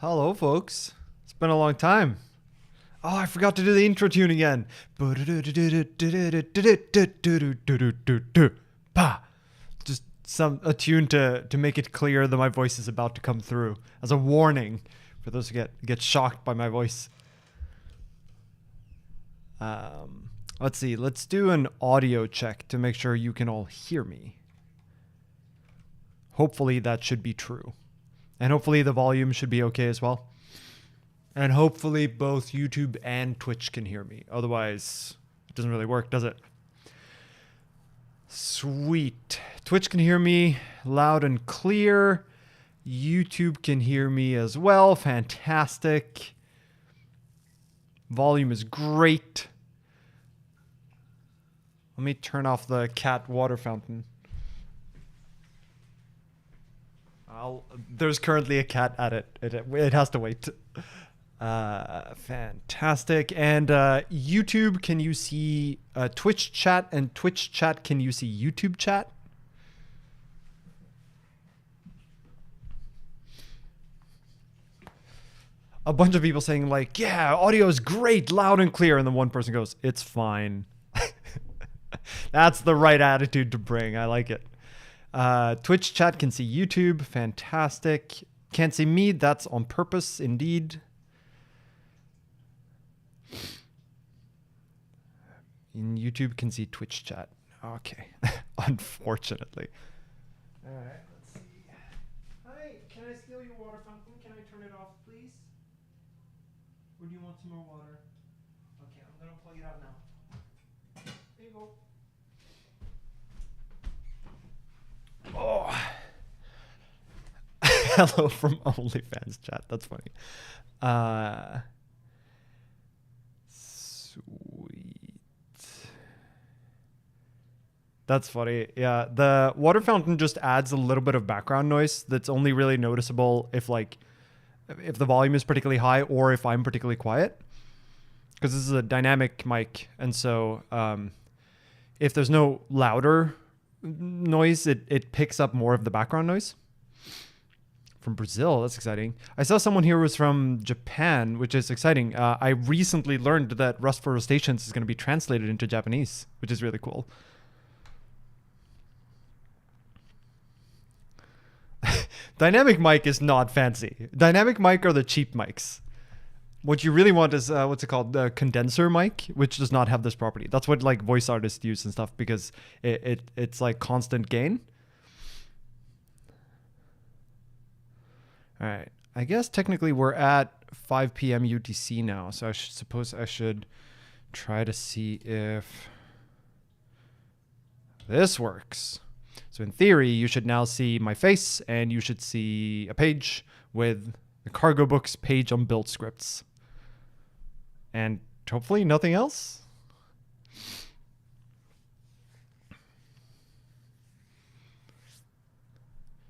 Hello, folks. It's been a long time. Oh, I forgot to do the intro tune again. Just a tune to make it clear that my voice is about to come through as a warning for those who get shocked by my voice. Let's see. Let's do an audio check to make sure you can all hear me. Hopefully that should be true. And hopefully the volume should be okay as well. And hopefully both YouTube and Twitch can hear me. Otherwise, it doesn't really work, does it? Sweet. Twitch can hear me loud and clear. YouTube can hear me as well. Fantastic. Volume is great. Let me turn off the cat water fountain. There's currently a cat at it. It has to wait. Fantastic. And YouTube, can you see Twitch chat? And Twitch chat, can you see YouTube chat? A bunch of people saying like, yeah, audio is great, loud and clear. And then one person goes, it's fine. That's the right attitude to bring. I like it. Twitch chat can see YouTube. Fantastic. Can't see me. That's on purpose, indeed. And YouTube can see Twitch chat. Okay. Unfortunately. All right. Let's see. Hi. Can I steal your water fountain? Can I turn it off, please? Or do you want some more water? Okay. I'm going to plug it out now. There you go. Oh. Hello from OnlyFans chat. That's funny. Sweet. That's funny. Yeah, the water fountain just adds a little bit of background noise that's only really noticeable if the volume is particularly high or if I'm particularly quiet. Because this is a dynamic mic, and so if there's no louder noise, it picks up more of the background noise. From Brazil, that's exciting. I saw someone here who was from Japan, which is exciting. I recently learned that Rust for Rustaceans is going to be translated into Japanese, which is really cool. Dynamic mic is not fancy. Dynamic mic are the cheap mics. What you really want is, what's it called? The condenser mic, which does not have this property. That's what like voice artists use and stuff because it's like constant gain. All right. I guess technically we're at 5 p.m. UTC now, so I suppose I should try to see if this works. So in theory, you should now see my face, and you should see a page with the cargo books page on build scripts. And hopefully nothing else.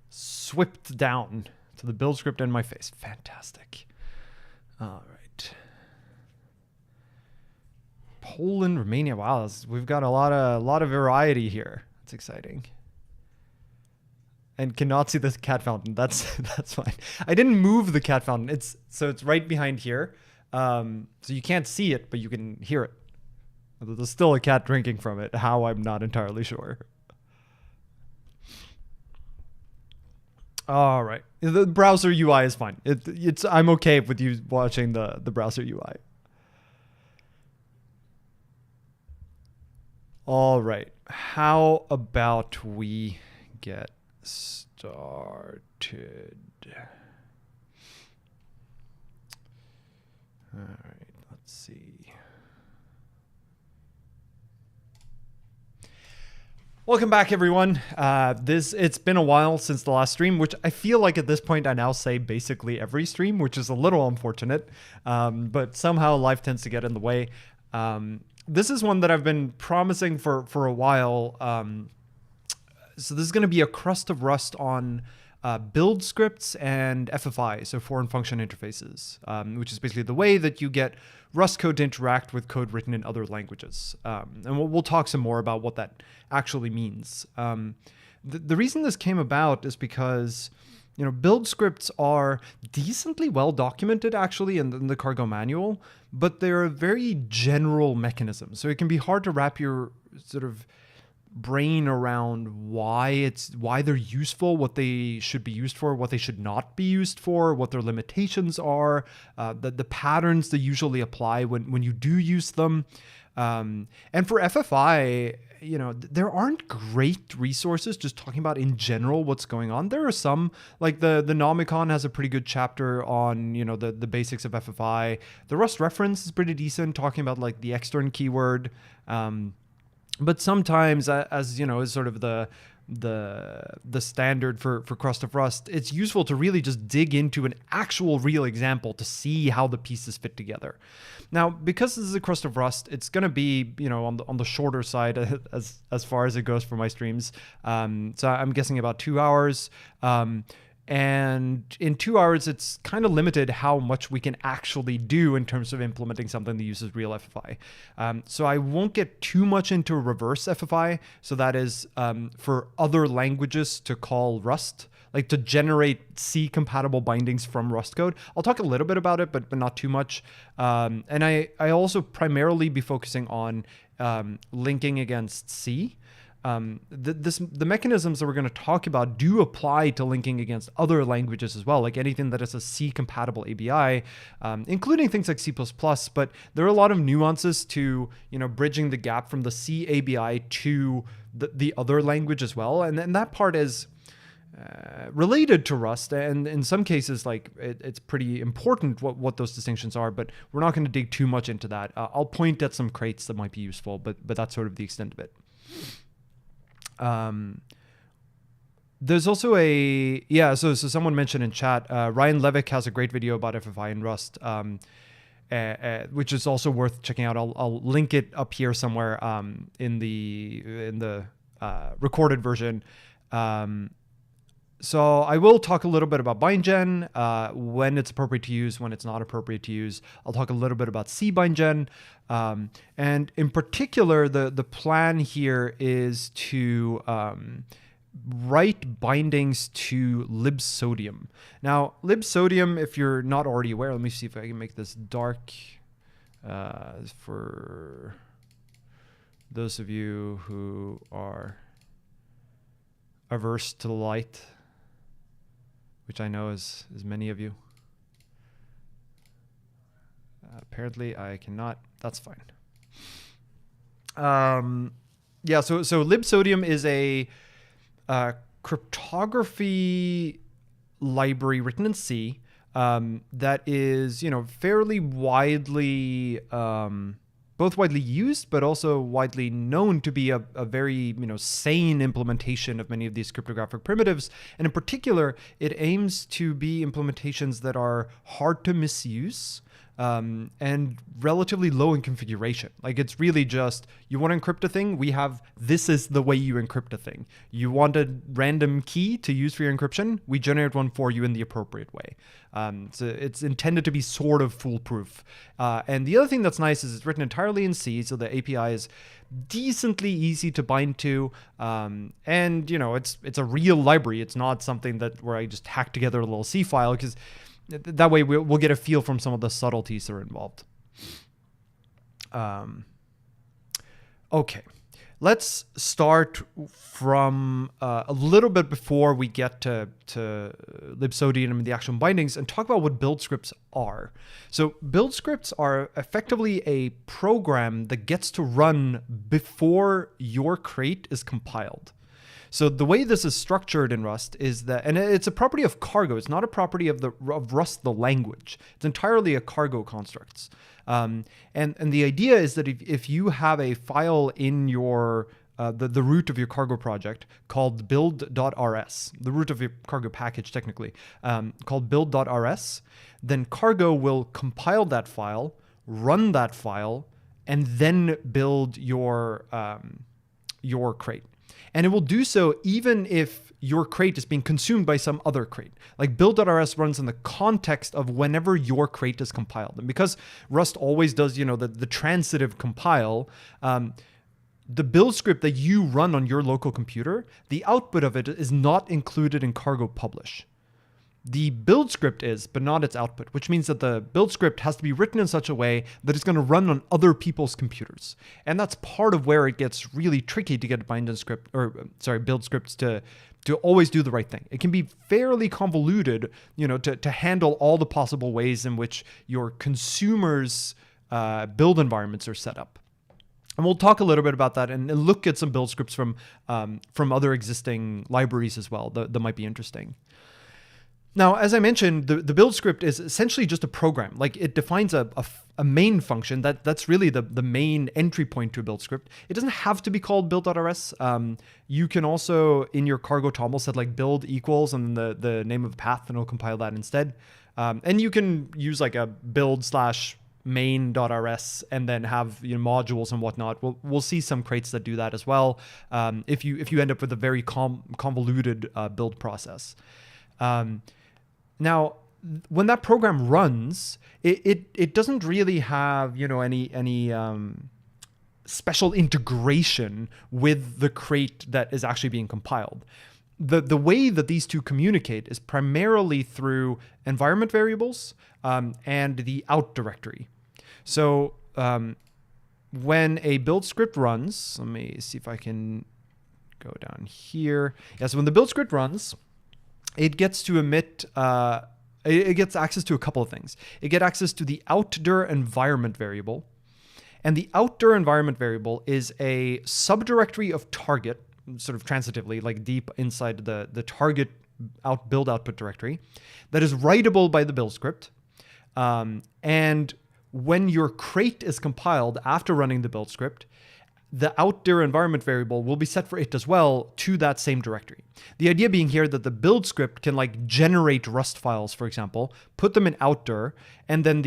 Swept down to the build script and my face. Fantastic. All right. Poland, Romania. Wow, we've got a lot of variety here. That's exciting. And cannot see this cat fountain. That's fine. I didn't move the cat fountain. It's right behind here. So you can't see it, but you can hear it. There's still a cat drinking from it. How, I'm not entirely sure. All right. The browser UI is fine. I'm okay with you watching the browser UI. All right. How about we get started? All right. Let's see. Welcome back, everyone. It's been a while since the last stream, which I feel like at this point I now say basically every stream, which is a little unfortunate, but somehow life tends to get in the way. This is one that I've been promising for a while. So this is going to be a Crust of Rust on build scripts and FFI, so foreign function interfaces, which is basically the way that you get Rust code to interact with code written in other languages. And we'll talk some more about what that actually means. The reason this came about is because Build scripts are decently well documented actually in the cargo manual, but they're a very general mechanism. So it can be hard to wrap your sort of brain around why they're useful, what they should be used for, what they should not be used for, what their limitations are, the patterns they usually apply when you do use them. And for FFI, there aren't great resources just talking about in general what's going on. There are some, like the Nomicon has a pretty good chapter on, the basics of FFI. The Rust reference is pretty decent, talking about like the extern keyword. But sometimes, as is sort of the standard for Crust of Rust, it's useful to really just dig into an actual real example to see how the pieces fit together. Now, because this is a Crust of Rust, it's going to be on the shorter side as far as it goes for my streams. So I'm guessing about 2 hours. And in 2 hours, it's kind of limited how much we can actually do in terms of implementing something that uses real FFI. So I won't get too much into reverse FFI. So that is for other languages to call Rust, like to generate C-compatible bindings from Rust code. I'll talk a little bit about it, but not too much. And I also primarily be focusing on linking against C. The mechanisms that we're going to talk about do apply to linking against other languages as well, like anything that is a C-compatible ABI, including things like C++, but there are a lot of nuances to, bridging the gap from the C ABI to the other language as well. And that part is related to Rust, and in some cases, like it's pretty important what those distinctions are, but we're not going to dig too much into that. I'll point at some crates that might be useful, but that's sort of the extent of it. There's also so someone mentioned in chat, Ryan Levick has a great video about FFI and Rust, which is also worth checking out. I'll link it up here somewhere in the recorded version. So I will talk a little bit about bindgen, when it's appropriate to use, when it's not appropriate to use. I'll talk a little bit about C bindgen. And in particular, the plan here is to write bindings to libsodium. Now, libsodium, if you're not already aware, let me see if I can make this dark for those of you who are averse to the light, which I know is many of you. Apparently I cannot. That's fine. So libsodium is a cryptography library written in C that is, fairly widely both widely used, but also widely known to be a very, sane implementation of many of these cryptographic primitives. And in particular, it aims to be implementations that are hard to misuse and relatively low in configuration. Like it's really just, you want to encrypt a thing, this is the way you encrypt a thing. You want a random key to use for your encryption, we generate one for you in the appropriate way. So it's intended to be sort of foolproof. And the other thing that's nice is it's written entirely in C, so the API is decently easy to bind to. And it's a real library. It's not something where I just hack together a little C file, because that way we'll get a feel from some of the subtleties that are involved. Okay, let's start from a little bit before we get to libsodium and the actual bindings, and talk about what build scripts are. So build scripts are effectively a program that gets to run before your crate is compiled. So the way this is structured in Rust is that, and it's a property of cargo. It's not a property of Rust, the language. It's entirely a cargo constructs. And the idea is that if you have a file in your the root of your cargo project called build.rs, the root of your cargo package technically, called build.rs, then cargo will compile that file, run that file, and then build your crate. And it will do so even if your crate is being consumed by some other crate. Like build.rs runs in the context of whenever your crate is compiled. And because Rust always does, the transitive compile, the build script that you run on your local computer, the output of it is not included in cargo publish. The build script is, but not its output, which means that the build script has to be written in such a way that it's going to run on other people's computers. And that's part of where it gets really tricky to get build scripts to always do the right thing. It can be fairly convoluted, to handle all the possible ways in which your consumers' build environments are set up. And we'll talk a little bit about that and look at some build scripts from other existing libraries as well that might be interesting. Now, as I mentioned, the build script is essentially just a program. Like, it defines a main function that's really the main entry point to a build script. It doesn't have to be called build.rs. You can also, in your cargo toml, set like build equals and the name of the path, and it'll compile that instead. And you can use like a build/main.rs and then have modules and whatnot. We'll see some crates that do that as well. If you end up with a very convoluted build process. Now, when that program runs, it doesn't really have any special integration with the crate that is actually being compiled. The way that these two communicate is primarily through environment variables and the out directory. So when a build script runs, let me see if I can go down here. Yeah, so when the build script runs, it gets to emit, it gets access to a couple of things. It gets access to the outdir environment variable. And the outdir environment variable is a subdirectory of target, sort of transitively, like deep inside the target build output directory, that is writable by the build script. And when your crate is compiled after running the build script, the outdir environment variable will be set for it as well to that same directory. The idea being here that the build script can like generate Rust files, for example, put them in outdir, and then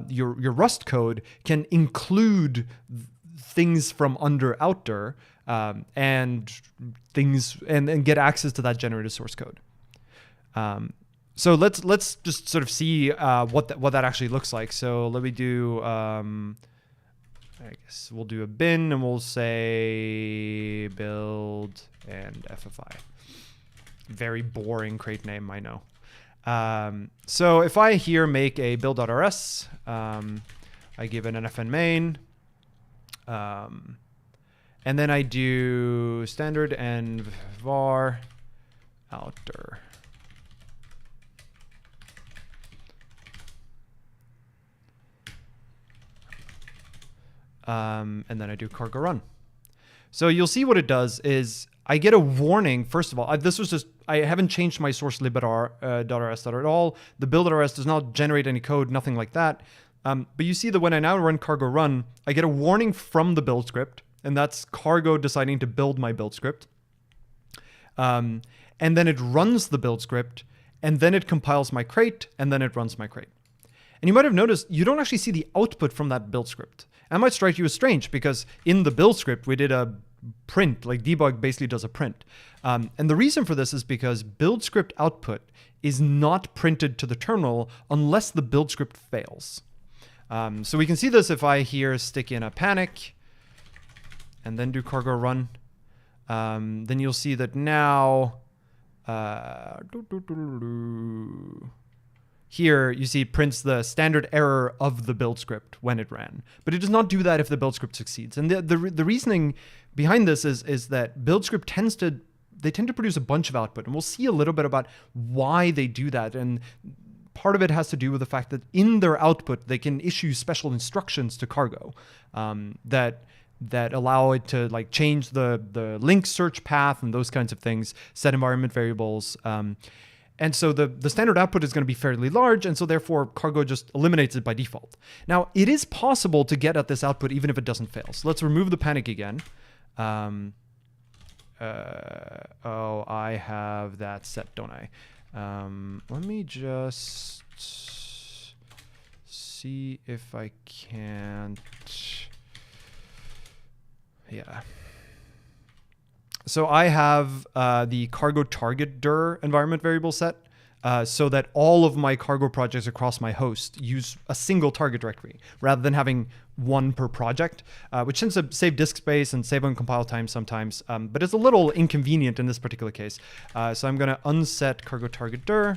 your Rust code can include things from under outdir and get access to that generated source code. So let's just sort of see what that actually looks like. So let me do. I guess we'll do a bin and we'll say build and FFI. Very boring crate name, I know. So if I here make a build.rs, I give it an fn main, and then I do standard and var outdir. And then I do cargo run. So you'll see what it does is I get a warning. First of all, I haven't changed my source lib.rs at all. The build.rs does not generate any code, nothing like that. But you see that when I now run cargo run, I get a warning from the build script, and that's cargo deciding to build my build script. And then it runs the build script, and then it compiles my crate, and then it runs my crate. And you might have noticed you don't actually see the output from that build script. That might strike you as strange because in the build script, we did a print, like debug basically does a print. And the reason for this is because build script output is not printed to the terminal unless the build script fails. So we can see this if I here stick in a panic and then do cargo run. Then you'll see that now, here, you see it prints the standard error of the build script when it ran. But it does not do that if the build script succeeds. And the reasoning behind this is that build script tend to produce a bunch of output. And we'll see a little bit about why they do that. And part of it has to do with the fact that in their output, they can issue special instructions to cargo that allow it to like change the link search path and those kinds of things, set environment variables. And so the standard output is going to be fairly large, and so therefore cargo just eliminates it by default. Now, it is possible to get at this output even if it doesn't fail. So let's remove the panic again. I have that set, don't I? Let me just see if I can't. Yeah. So I have the cargo target dir environment variable set so that all of my cargo projects across my host use a single target directory rather than having one per project, which tends to save disk space and save on compile time sometimes, but it's a little inconvenient in this particular case. So I'm going to unset cargo target dir,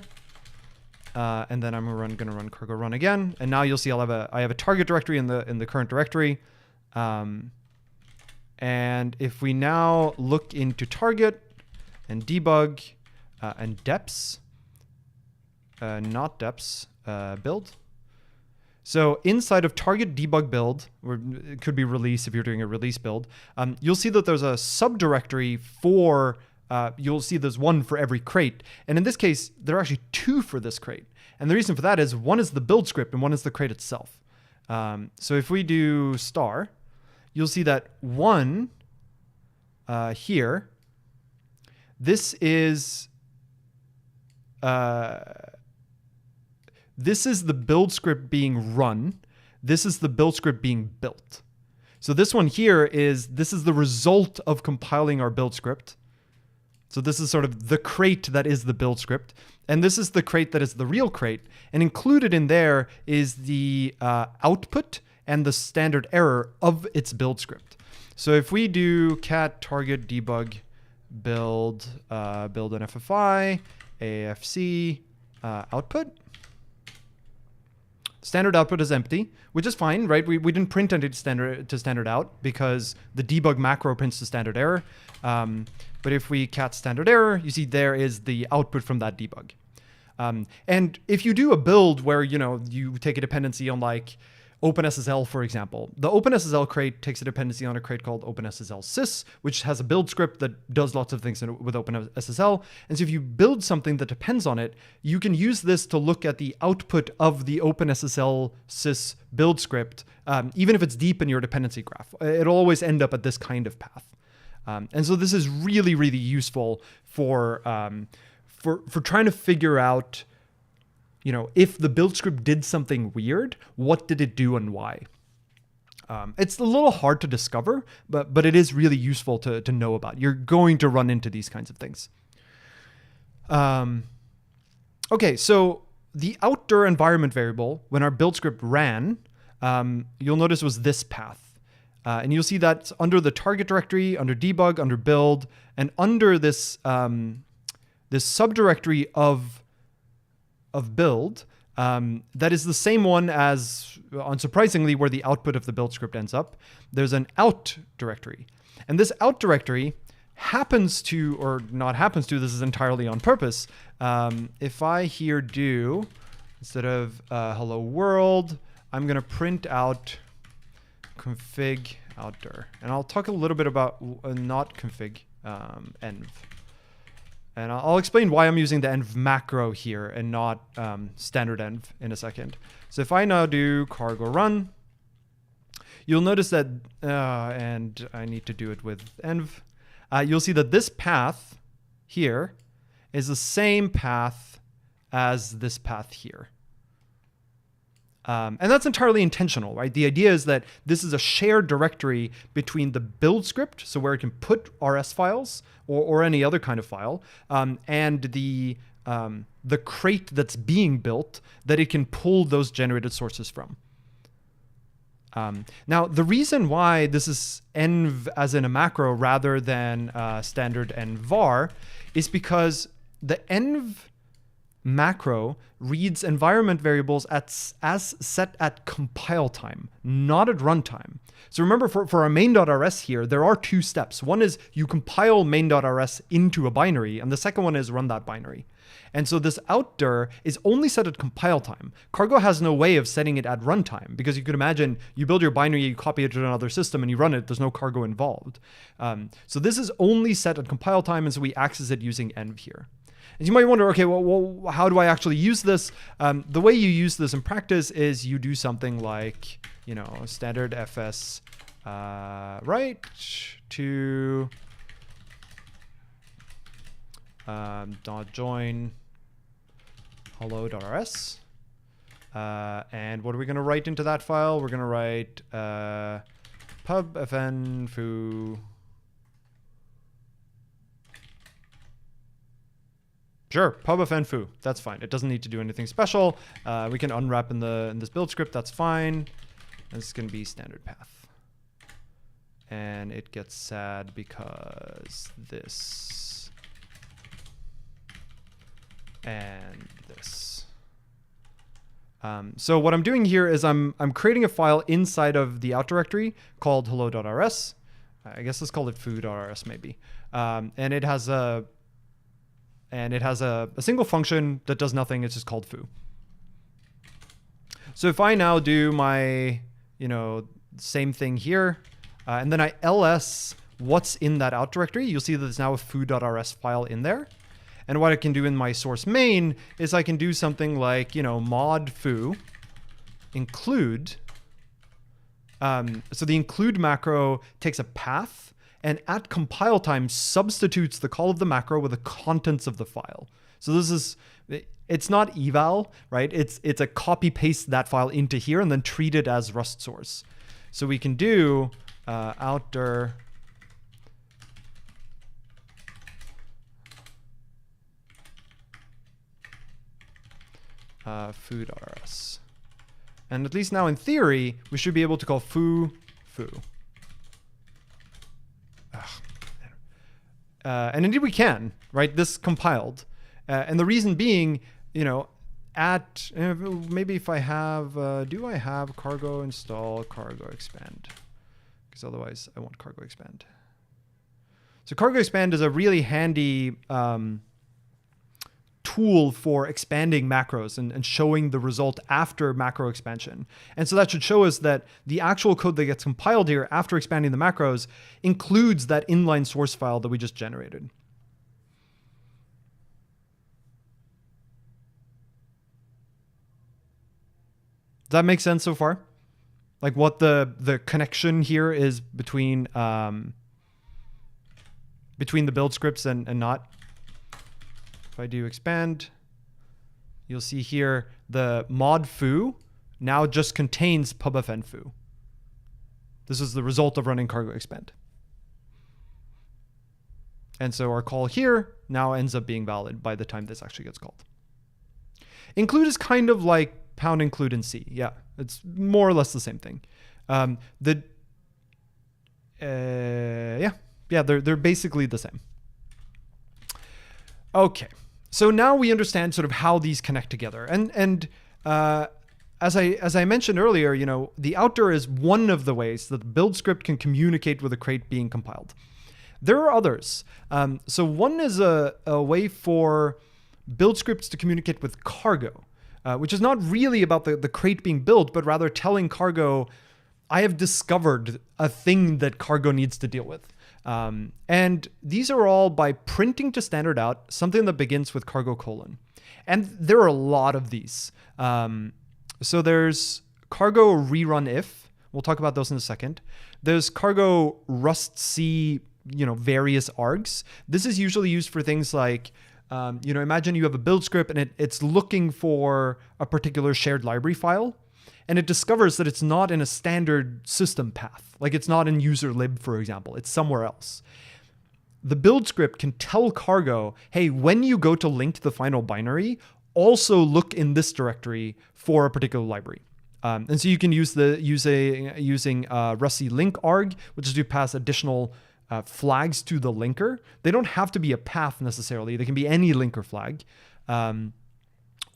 And then I'm gonna run cargo run again. And now you'll see I have a target directory in the current directory. And if we now look into target and debug and deps, not deps, build. So inside of target debug build, or it could be release if you're doing a release build, you'll see that there's a subdirectory for, you'll see there's one for every crate. And in this case, there are actually two for this crate. And the reason for that is one is the build script and one is the crate itself. So if we do star, you'll see that one here, this is the build script being run. This is the build script being built. So this one here this is the result of compiling our build script. So this is sort of the crate that is the build script. And this is the crate that is the real crate. And included in there is the output and the standard error of its build script. So if we do cat target debug build an FFI, AFC output, standard output is empty, which is fine, right? We didn't print it to standard out because the debug macro prints the standard error. But if we cat standard error, you see there is the output from that debug. And if you do a build where you take a dependency on like OpenSSL, for example, the OpenSSL crate takes a dependency on a crate called OpenSSL sys, which has a build script that does lots of things with OpenSSL. And so if you build something that depends on it, you can use this to look at the output of the OpenSSL sys build script, even if it's deep in your dependency graph. It'll always end up at this kind of path. And so this is really, really useful for trying to figure out, if the build script did something weird, what did it do and why? It's a little hard to discover, but it is really useful to know about. You're going to run into these kinds of things. Okay, so the outdoor environment variable, when our build script ran, you'll notice was this path. And you'll see that under the target directory, under debug, under build, and under this, this subdirectory of build, that is the same one as, unsurprisingly, where the output of the build script ends up. There's an out directory. And this out directory happens to, or not happens to, this is entirely on purpose. If I here do, instead of hello world, I'm going to print out config outdoor. And I'll talk a little bit about not config env. And I'll explain why I'm using the env macro here and not standard env in a second. So if I now do cargo run, you'll notice that, and I need to do it with env, you'll see that this path here is the same path as this path here. And that's entirely intentional, right? The idea is that this is a shared directory between the build script, so where it can put RS files or any other kind of file, and the crate that's being built that it can pull those generated sources from. Now, the reason why this is env as in a macro rather than standard env var is because the env macro reads environment variables as set at compile time, not at runtime. So remember, for our main.rs here, there are two steps. One is you compile main.rs into a binary, and the second one is run that binary. And so this outdir is only set at compile time. Cargo has no way of setting it at runtime, because you could imagine you build your binary, you copy it to another system, and you run it. There's no cargo involved. So this is only set at compile time, and so we access it using env here. And you might wonder, okay, well, how do I actually use this? The way you use this in practice is you do something like, standard fs write to dot join hello.rs. And what are we going to write into that file? We're going to write pub fn foo. Sure, pubfn foo. That's fine. It doesn't need to do anything special. We can unwrap in this build script. That's fine. This is going to be standard path. And it gets sad because this and this. So what I'm doing here is I'm creating a file inside of the out directory called hello.rs. I guess let's call it foo.rs maybe. And it has a single function that does nothing. It's just called foo. So if I now do my, same thing here, and then I ls what's in that out directory, you'll see that there's now a foo.rs file in there. And what I can do in my source main is I can do something like, mod foo include. So the include macro takes a path and at compile time substitutes the call of the macro with the contents of the file. So it's not eval, right? It's a copy paste that file into here and then treat it as Rust source. So we can do outdir foo.rs. And at least now in theory, we should be able to call foo. And indeed we can, right? This compiled. And the reason being, maybe if I have, do I have cargo install cargo expand? Because otherwise I want cargo expand. So cargo expand is a really handy tool for expanding macros and showing the result after macro expansion. And so that should show us that the actual code that gets compiled here after expanding the macros includes that inline source file that we just generated. Does that make sense so far? Like what the connection here is between the build scripts and not? If I do expand, you'll see here the mod foo now just contains pubfn foo. This is the result of running cargo expand. And so our call here now ends up being valid by the time this actually gets called. Include is kind of like pound include in C. Yeah, it's more or less the same thing. They're basically the same. Okay. So now we understand sort of how these connect together. And as I mentioned earlier, the outdir is one of the ways that the build script can communicate with a crate being compiled. There are others. So one is a way for build scripts to communicate with cargo, which is not really about the crate being built, but rather telling cargo, I have discovered a thing that cargo needs to deal with. And these are all by printing to standard out something that begins with cargo colon. And there are a lot of these. So there's cargo rerun if. We'll talk about those in a second. There's cargo rust C, various args. This is usually used for things like, imagine you have a build script and it's looking for a particular shared library file. And it discovers that it's not in a standard system path. Like it's not in user lib, for example. It's somewhere else. The build script can tell cargo, hey, when you go to link the final binary, also look in this directory for a particular library. And so you can use using Rust link arg, which is to pass additional flags to the linker. They don't have to be a path necessarily. They can be any linker flag.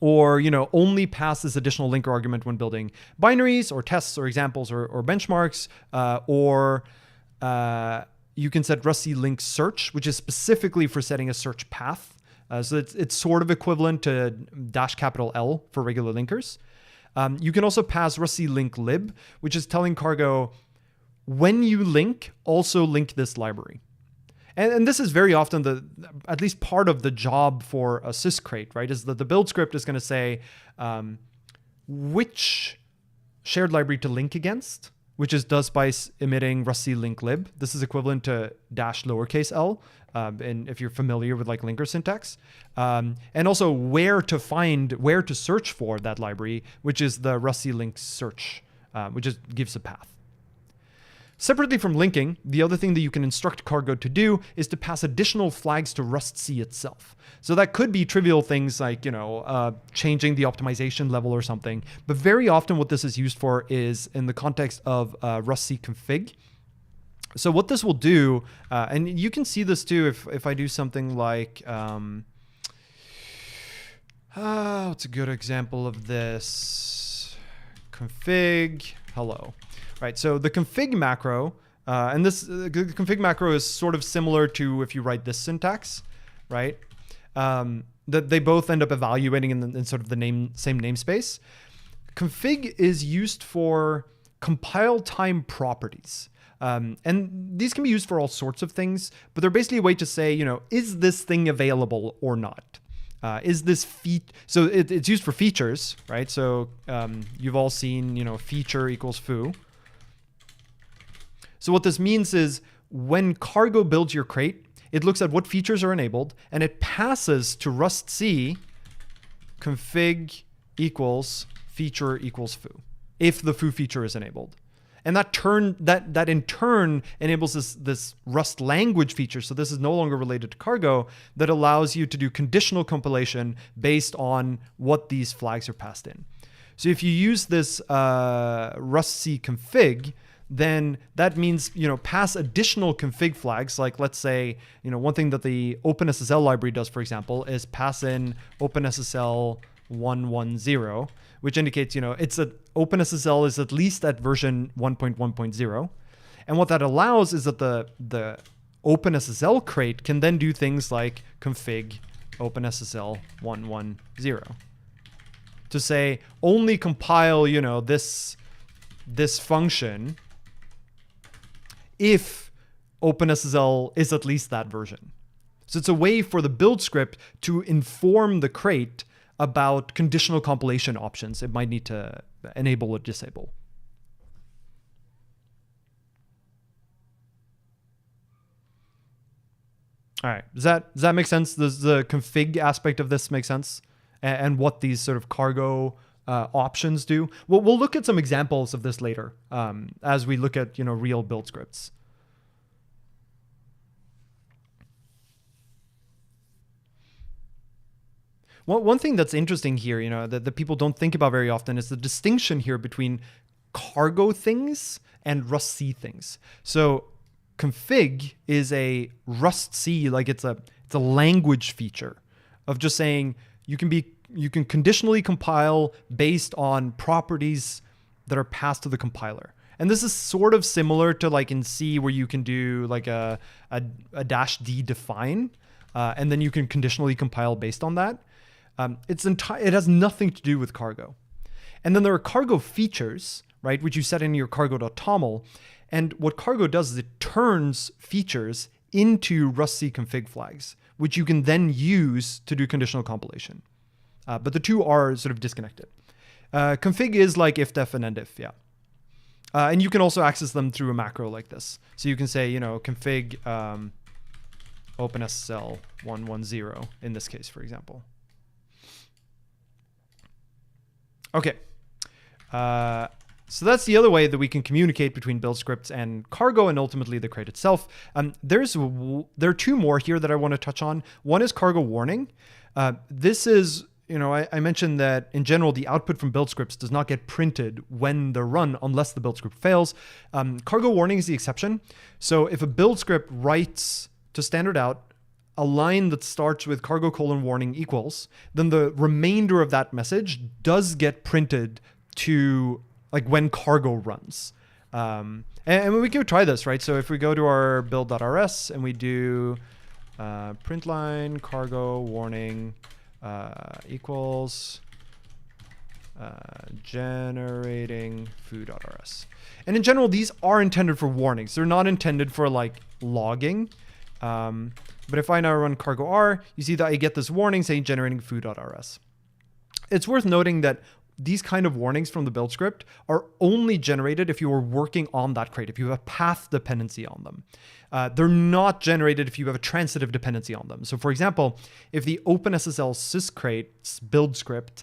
Or only pass this additional linker argument when building binaries or tests or examples or benchmarks, or you can set Rust link search, which is specifically for setting a search path. So it's sort of equivalent to -L for regular linkers. You can also pass Rust link lib, which is telling cargo, when you link, also link this library. And this is very often at least part of the job for a syscrate, right? Is that the build script is going to say which shared library to link against, which is does by emitting Rust link lib. This is equivalent to -l, and if you're familiar with like linker syntax, and also where to search for that library, which is the Rust link search, which gives a path. Separately from linking, the other thing that you can instruct cargo to do is to pass additional flags to Rust C itself. So that could be trivial things like, changing the optimization level or something. But very often what this is used for is in the context of Rust C config. So what this will do, and you can see this too if I do something like, what's a good example of this? config hello. Right, so the config macro, and this the config macro is sort of similar to if you write this syntax, right? That they both end up evaluating in sort of the same namespace. Config is used for compile time properties. And these can be used for all sorts of things, but they're basically a way to say, is this thing available or not? Is this so it's used for features, right? So you've all seen, feature equals foo. So what this means is when Cargo builds your crate, it looks at what features are enabled and it passes to Rust C config equals feature equals foo if the foo feature is enabled. And that in turn enables this Rust language feature. So this is no longer related to Cargo, that allows you to do conditional compilation based on what these flags are passed in. So if you use this Rust C config, then that means, pass additional config flags. Like let's say, one thing that the OpenSSL library does, for example, is pass in OpenSSL 110, which indicates, it's OpenSSL is at least at version 1.1.0. And what that allows is that the OpenSSL crate can then do things like config OpenSSL 110 to say only compile, this function if OpenSSL is at least that version. So it's a way for the build script to inform the crate about conditional compilation options it might need to enable or disable. All right, does that make sense? Does the config aspect of this make sense? And what these sort of Cargo options do? We'll look at some examples of this later as we look at real build scripts. One thing that's interesting here, that people don't think about very often is the distinction here between Cargo things and Rust C things. So config is a Rust C, like it's a language feature of just saying you can conditionally compile based on properties that are passed to the compiler. And this is sort of similar to like in C where you can do like a -d define, and then you can conditionally compile based on that. It has nothing to do with Cargo. And then there are Cargo features, right, which you set in your cargo.toml. And what Cargo does is it turns features into Rust C config flags, which you can then use to do conditional compilation. But the two are sort of disconnected. Config is like if, def, and endif, yeah. And you can also access them through a macro like this. So you can say, config OpenSSL 110 in this case, for example. Okay. So that's the other way that we can communicate between build scripts and Cargo and ultimately the crate itself. There are two more here that I want to touch on. One is Cargo warning. This is, I mentioned that in general, the output from build scripts does not get printed when they're run unless the build script fails. Cargo warning is the exception. So if a build script writes to standard out a line that starts with cargo : warning equals, then the remainder of that message does get printed to like when Cargo runs. And we can try this, right? So if we go to our build.rs and we do print line cargo warning equals generating foo.rs. And in general, these are intended for warnings. They're not intended for like logging. But if I now run cargo r, you see that I get this warning saying generating foo.rs. It's worth noting that these kind of warnings from the build script are only generated if you are working on that crate, if you have a path dependency on them. They're not generated if you have a transitive dependency on them. So for example, if the OpenSSL syscrate's build script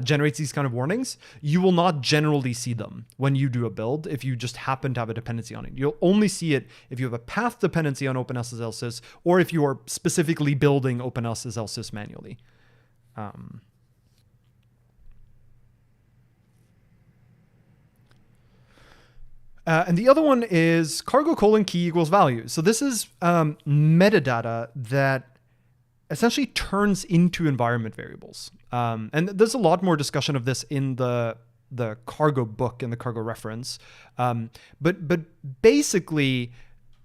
generates these kind of warnings, you will not generally see them when you do a build if you just happen to have a dependency on it. You'll only see it if you have a path dependency on OpenSSL sys or if you are specifically building OpenSSL sys manually. And the other one is cargo : key equals value. So this is metadata that essentially turns into environment variables. And there's a lot more discussion of this in the the cargo book and the cargo reference. But basically,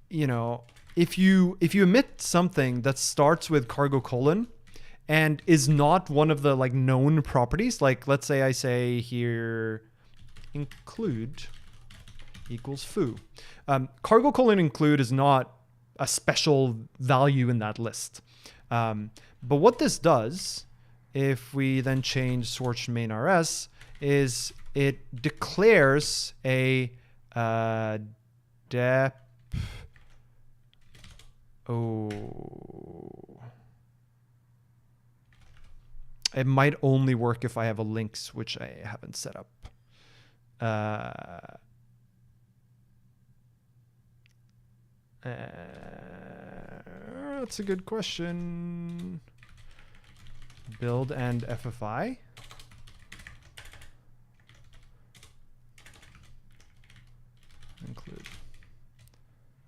if you emit something that starts with cargo colon and is not one of the like known properties, like let's say I say here include equals foo. Cargo colon include is not a special value in that list. But what this does, if we then change source main rs, is it declares a dep. Oh, it might only work if I have a links, which I haven't set up. That's a good question. Build and FFI. Include.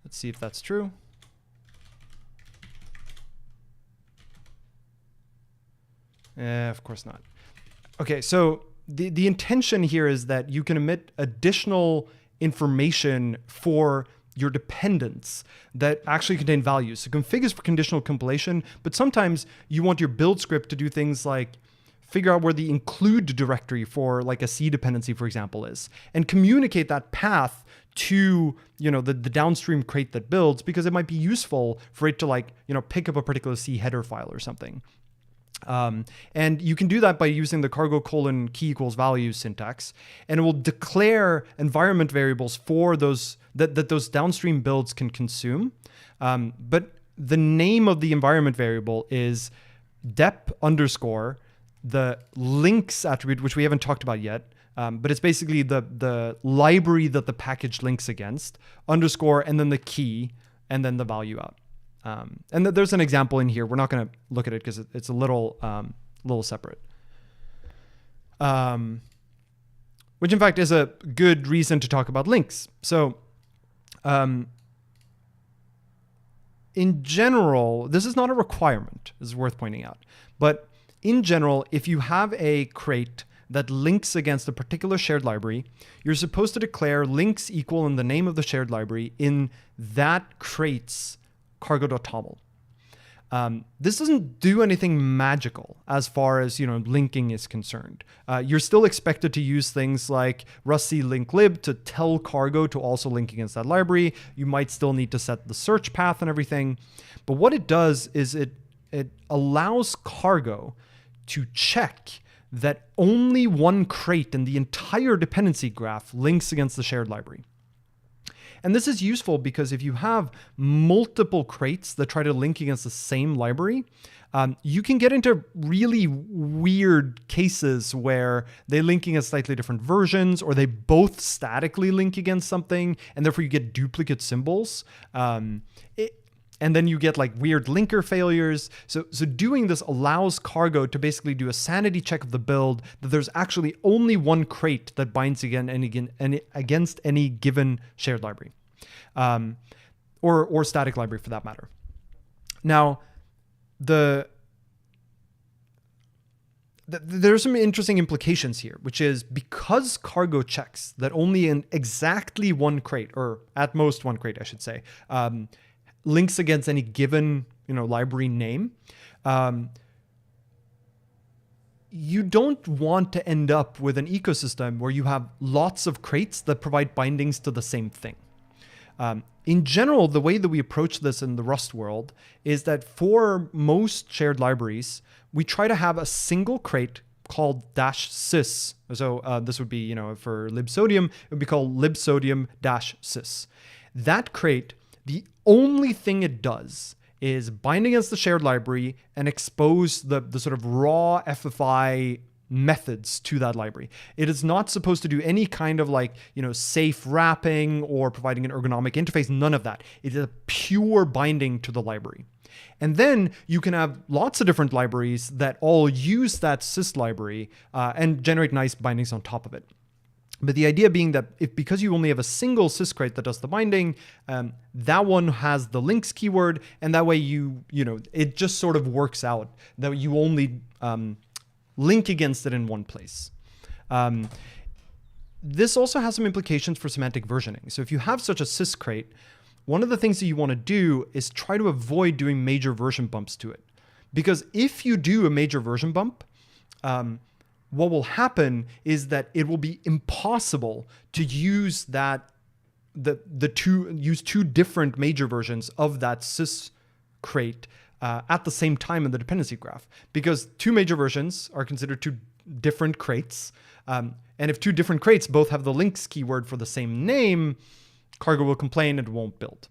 Let's see if that's true. Of course not. Okay, so the intention here is that you can emit additional information for your dependents that actually contain values. So config is for conditional compilation, but sometimes you want your build script to do things like figure out where the include directory for like a C dependency, for example, is, and communicate that path to the downstream crate that builds, because it might be useful for it to like pick up a particular C header file or something. And you can do that by using the cargo colon key equals values syntax, and it will declare environment variables for those that those downstream builds can consume. But the name of the environment variable is dep underscore the links attribute, which we haven't talked about yet. But it's basically the library that the package links against, underscore, and then the key, and then the value out. And there's an example in here. We're not going to look at it because it's a little separate. Which in fact is a good reason to talk about links. So in general, this is not a requirement. This is worth pointing out. But in general, if you have a crate that links against a particular shared library, you're supposed to declare links equal in the name of the shared library in that crate's cargo.toml. This doesn't do anything magical as far as linking is concerned. You're still expected to use things like rustc link lib to tell cargo to also link against that library. You might still need to set the search path and everything. But what it does is it allows cargo to check that only one crate in the entire dependency graph links against the shared library. And this is useful because if you have multiple crates that try to link against the same library, you can get into really weird cases where they link against slightly different versions, or they both statically link against something, and therefore you get duplicate symbols. And then you get like weird linker failures. So doing this allows cargo to basically do a sanity check of the build, that there's actually only one crate that binds against any given shared library, or static library for that matter. Now, there's some interesting implications here, which is because cargo checks that only in exactly one crate, or at most one crate, I should say, links against any given library name, you don't want to end up with an ecosystem where you have lots of crates that provide bindings to the same thing. In general, the way that we approach this in the Rust world is that for most shared libraries, we try to have a single crate called -sys. So this would be, for libsodium, it would be called libsodium -sys. That crate, the only thing it does is bind against the shared library and expose the sort of raw FFI methods to that library. It is not supposed to do any kind of safe wrapping or providing an ergonomic interface, none of that. It is a pure binding to the library. And then you can have lots of different libraries that all use that sys library and generate nice bindings on top of it. But the idea being that because you only have a single sys crate that does the binding, that one has the links keyword, and that way it just sort of works out that you only link against it in one place. this also has some implications for semantic versioning. So if you have such a sys crate, one of the things that you want to do is try to avoid doing major version bumps to it. Because if you do a major version bump, what will happen is that it will be impossible to use use two different major versions of that sys crate at the same time in the dependency graph, because two major versions are considered two different crates. And if two different crates both have the links keyword for the same name, Cargo will complain and it won't build.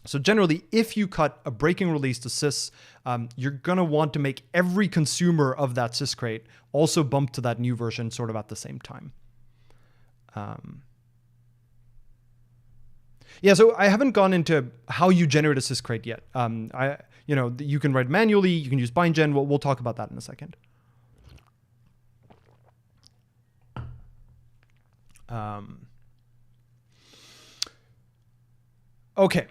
So generally, if you cut a breaking release to sys, you're going to want to make every consumer of that sys crate also bump to that new version sort of at the same time. Yeah, so I haven't gone into how you generate a sys crate yet. You can write manually, you can use bindgen. We'll talk about that in a second. Okay,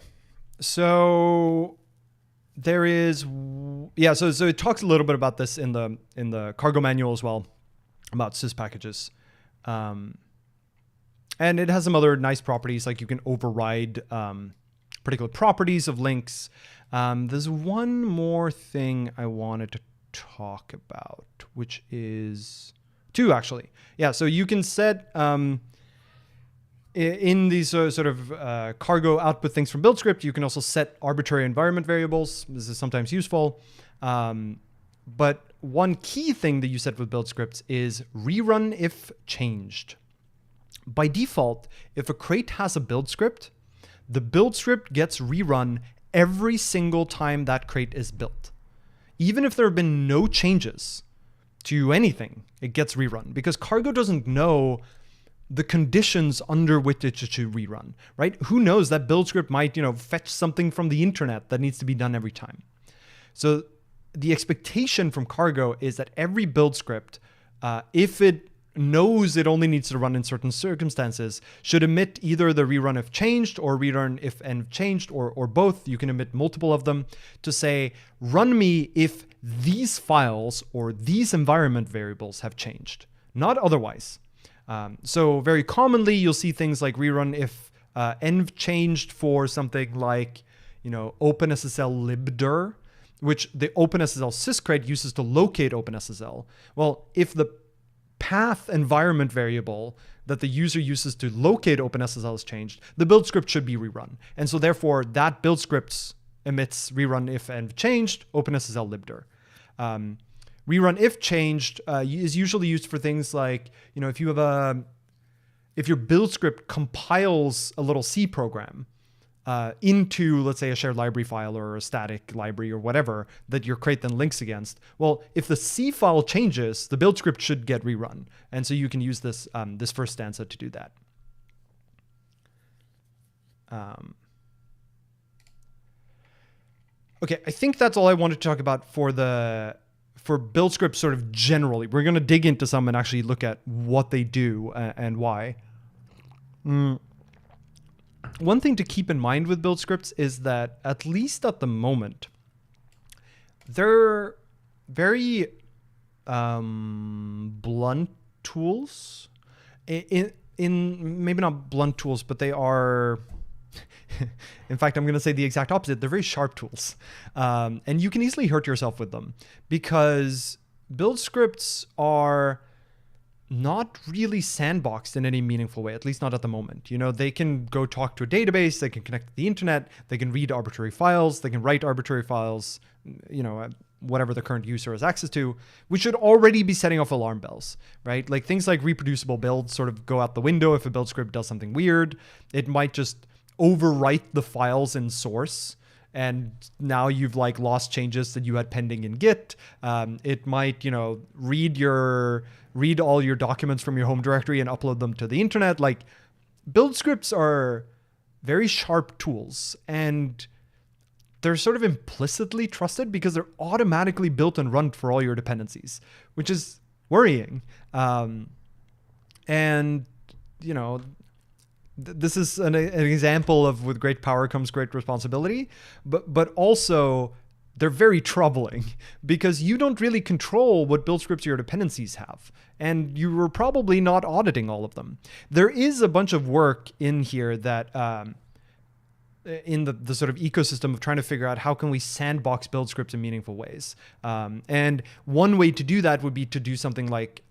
so there is, so it talks a little bit about this in the cargo manual as well, about sys packages. And it has some other nice properties, like you can override particular properties of links. There's one more thing I wanted to talk about, which is two, actually. Yeah, so you can set, in these sort of cargo output things from build script, you can also set arbitrary environment variables. This is sometimes useful. But one key thing that you set with build scripts is rerun if changed. By default, if a crate has a build script, the build script gets rerun every single time that crate is built. Even if there have been no changes to anything, it gets rerun, because Cargo doesn't know the conditions under which it should rerun, right? Who knows, that build script might, fetch something from the internet that needs to be done every time. So the expectation from Cargo is that every build script, if it knows it only needs to run in certain circumstances, should emit either the rerun if changed or rerun if env changed, or both. You can emit multiple of them to say, run me if these files or these environment variables have changed, not otherwise. So very commonly you'll see things like rerun if env changed for something like, OpenSSL libdir, which the OpenSSL syscrate uses to locate OpenSSL. Well, if the path environment variable that the user uses to locate OpenSSL is changed, the build script should be rerun. And so therefore that build script emits rerun if env changed, OpenSSL libdir. Rerun if changed is usually used for things like, if your build script compiles a little C program into, let's say, a shared library file or a static library or whatever that your crate then links against. Well, if the C file changes, the build script should get rerun. And so you can use this, this first stanza to do that. Okay, I think that's all I wanted to talk about for build scripts sort of generally. We're going to dig into some and actually look at what they do and why. One thing to keep in mind with build scripts is that, at least at the moment, they're very blunt tools. In maybe not blunt tools, but they are... In fact, I'm going to say the exact opposite. They're very sharp tools. And you can easily hurt yourself with them, because build scripts are not really sandboxed in any meaningful way, at least not at the moment. They can go talk to a database, they can connect to the internet, they can read arbitrary files, they can write arbitrary files, whatever the current user has access to, which should already be setting off alarm bells, right? Like things like reproducible builds sort of go out the window if a build script does something weird. It might just overwrite the files in source, and now you've lost changes that you had pending in Git. It might, read all your documents from your home directory and upload them to the internet. Build scripts are very sharp tools, and they're sort of implicitly trusted because they're automatically built and run for all your dependencies, which is worrying. This is an example of, with great power comes great responsibility, but also they're very troubling because you don't really control what build scripts your dependencies have. And you were probably not auditing all of them. There is a bunch of work in here that in the sort of ecosystem of trying to figure out how can we sandbox build scripts in meaningful ways. And one way to do that would be to do something like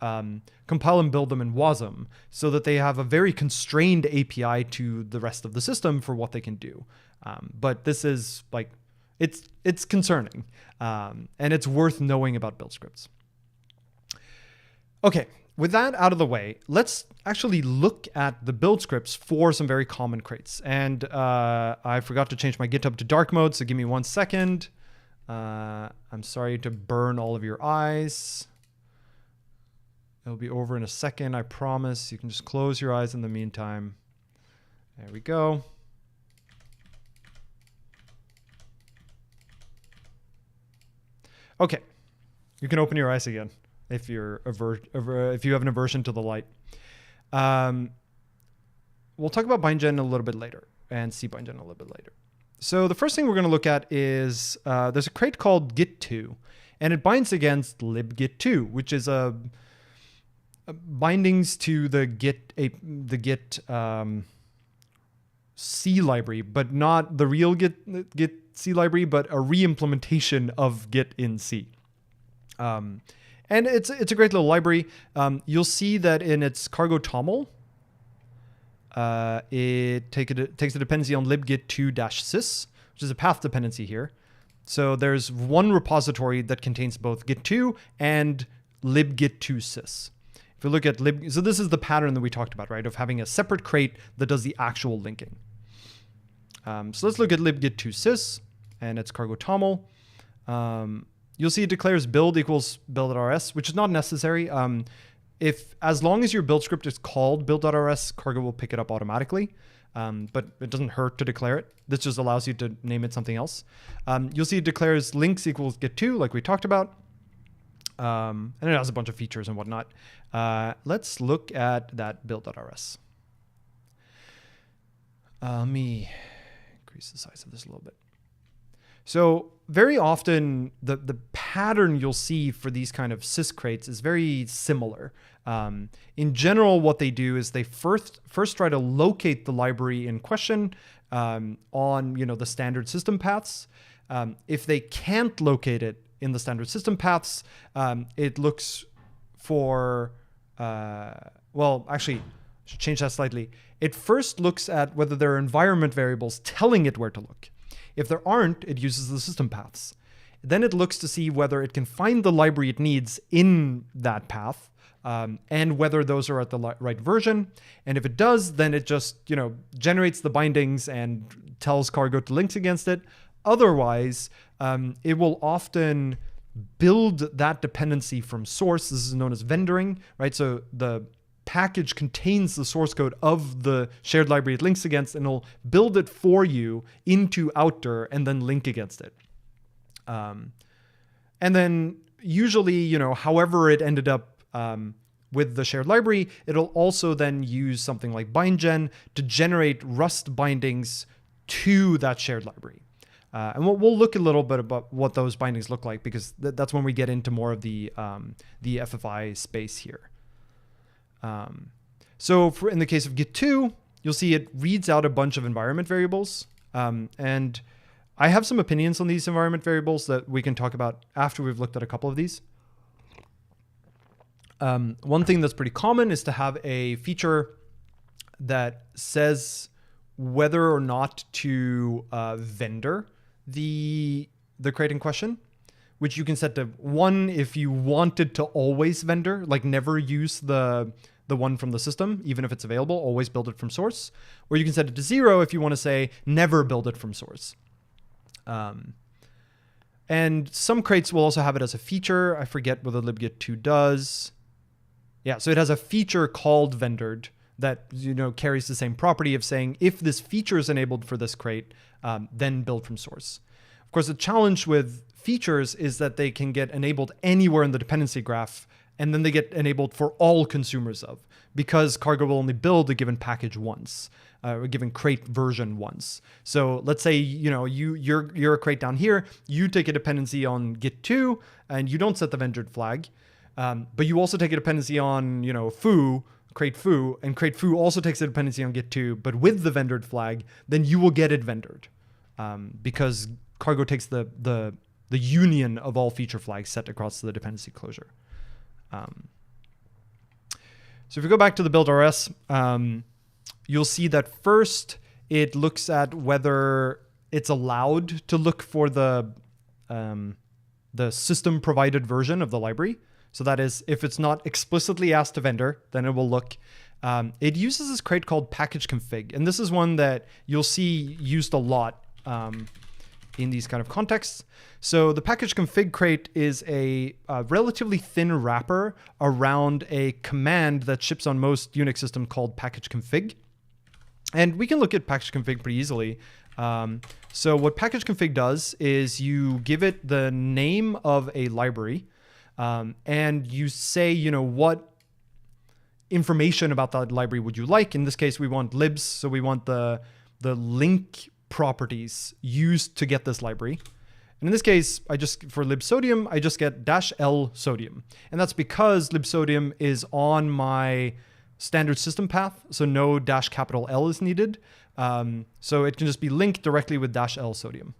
compile and build them in WASM so that they have a very constrained API to the rest of the system for what they can do. But this is like, it's concerning, and it's worth knowing about build scripts. Okay, with that out of the way, let's actually look at the build scripts for some very common crates. And I forgot to change my GitHub to dark mode, so give me 1 second. I'm sorry to burn all of your eyes. It'll be over in a second, I promise. You can just close your eyes in the meantime. There we go. Okay, you can open your eyes again if you're if you have an aversion to the light. We'll talk about bindgen a little bit later and see bindgen a little bit later. So the first thing we're going to look at is there's a crate called git2, and it binds against libgit2, which is a bindings to the git C library, but not the real git C library, but a re-implementation of Git in C. And it's a great little library. You'll see that in its cargo toml, it takes a dependency on libgit2-sys, which is a path dependency here. So there's one repository that contains both git2 and libgit2-sys. If you look at so this is the pattern that we talked about, right? Of having a separate crate that does the actual linking. So let's look at libgit2-sys and its cargo toml. You'll see it declares build equals build.rs, which is not necessary. As long as your build script is called build.rs, cargo will pick it up automatically. But it doesn't hurt to declare it. This just allows you to name it something else. You'll see it declares links equals git2, like we talked about. And it has a bunch of features and whatnot. Let's look at that build.rs. Let me increase the size of this a little bit. So very often the pattern you'll see for these kind of sys crates is very similar. In general, what they do is they first try to locate the library in question on the standard system paths. If they can't locate it in the standard system paths, it looks for actually, I should change that slightly. It first looks at whether there are environment variables telling it where to look. If there aren't, it uses the system paths. Then it looks to see whether it can find the library it needs in that path, and whether those are at the right version. And if it does, then it just generates the bindings and tells cargo to links against it. Otherwise, it will often build that dependency from source. This is known as vendoring, right? So the package contains the source code of the shared library it links against, and it'll build it for you into outdir and then link against it. And then usually, however it ended up with the shared library, it'll also then use something like bindgen to generate Rust bindings to that shared library. And we'll look a little bit about what those bindings look like, because that's when we get into more of the FFI space here. So in the case of git2, you'll see it reads out a bunch of environment variables. And I have some opinions on these environment variables that we can talk about after we've looked at a couple of these. One thing that's pretty common is to have a feature that says whether or not to vendor the crate in question, which you can set to 1 if you wanted to always vendor, like never use the one from the system, even if it's available, always build it from source. Or you can set it to 0 if you want to say never build it from source. And some crates will also have it as a feature. I forget what the libgit2 does. Yeah, so it has a feature called vendored that carries the same property of saying if this feature is enabled for this crate, then build from source. Of course, the challenge with features is that they can get enabled anywhere in the dependency graph, and then they get enabled for all consumers of, because Cargo will only build a given package once, a given crate version once. So let's say, you're a crate down here, you take a dependency on git2 and you don't set the vendored flag, but you also take a dependency on, foo, crate foo, and crate foo also takes a dependency on git2, but with the vendored flag, then you will get it vendored, because Cargo takes the union of all feature flags set across the dependency closure. So if we go back to the build.rs, you'll see that first it looks at whether it's allowed to look for the system provided version of the library. So that is, if it's not explicitly asked to vendor, then it will look. It uses this crate called package config. And this is one that you'll see used a lot in these kind of contexts. So the package config crate is a relatively thin wrapper around a command that ships on most Unix systems called package config. And we can look at package config pretty easily. So what package config does is you give it the name of a library, and you say, what information about that library would you like? In this case, we want libs, so we want the link properties used to get this library. And in this case, for libsodium, I just get -l sodium. And that's because libsodium is on my standard system path, so no -L is needed. So it can just be linked directly with -L sodium.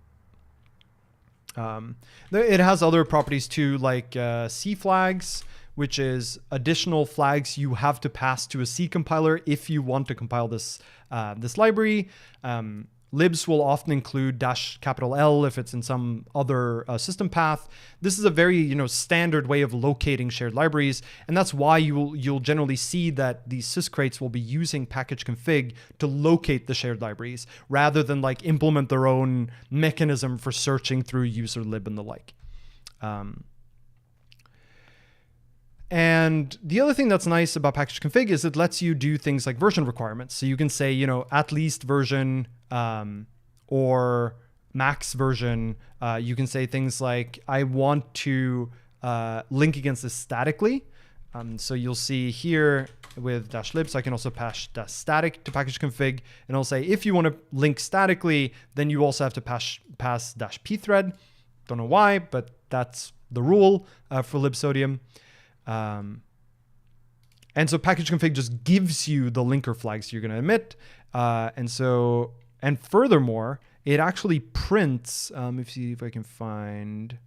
It has other properties too, like C flags, which is additional flags you have to pass to a C compiler if you want to compile this library. Libs will often include -L if it's in some other system path. This is a very standard way of locating shared libraries, and that's why you'll generally see that these syscrates will be using package config to locate the shared libraries rather than like implement their own mechanism for searching through user lib and the like. And the other thing that's nice about package config is it lets you do things like version requirements. So you can say, at least version or max version. You can say things like, I want to link against this statically. So you'll see here with -lib, I can also pass -static to package config. And I'll say, if you want to link statically, then you also have to pass -pthread. Don't know why, but that's the rule for libsodium. And so package config just gives you the linker flags you're going to emit. And furthermore, it actually prints, let me see if I can find,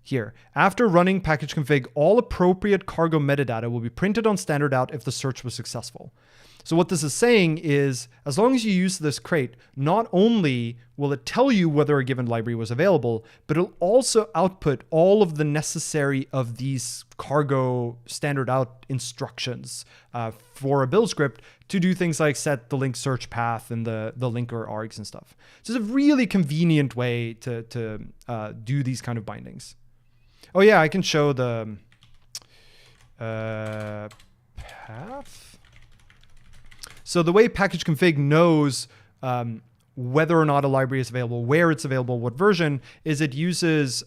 here. After running package config, all appropriate cargo metadata will be printed on standard out if the search was successful. So what this is saying is, as long as you use this crate, not only will it tell you whether a given library was available, but it'll also output all of the necessary of these cargo standard out instructions for a build script to do things like set the link search path and the linker args and stuff. So it's a really convenient way to do these kind of bindings. Oh yeah, I can show the path. So the way package config knows whether or not a library is available, where it's available, what version, is it uses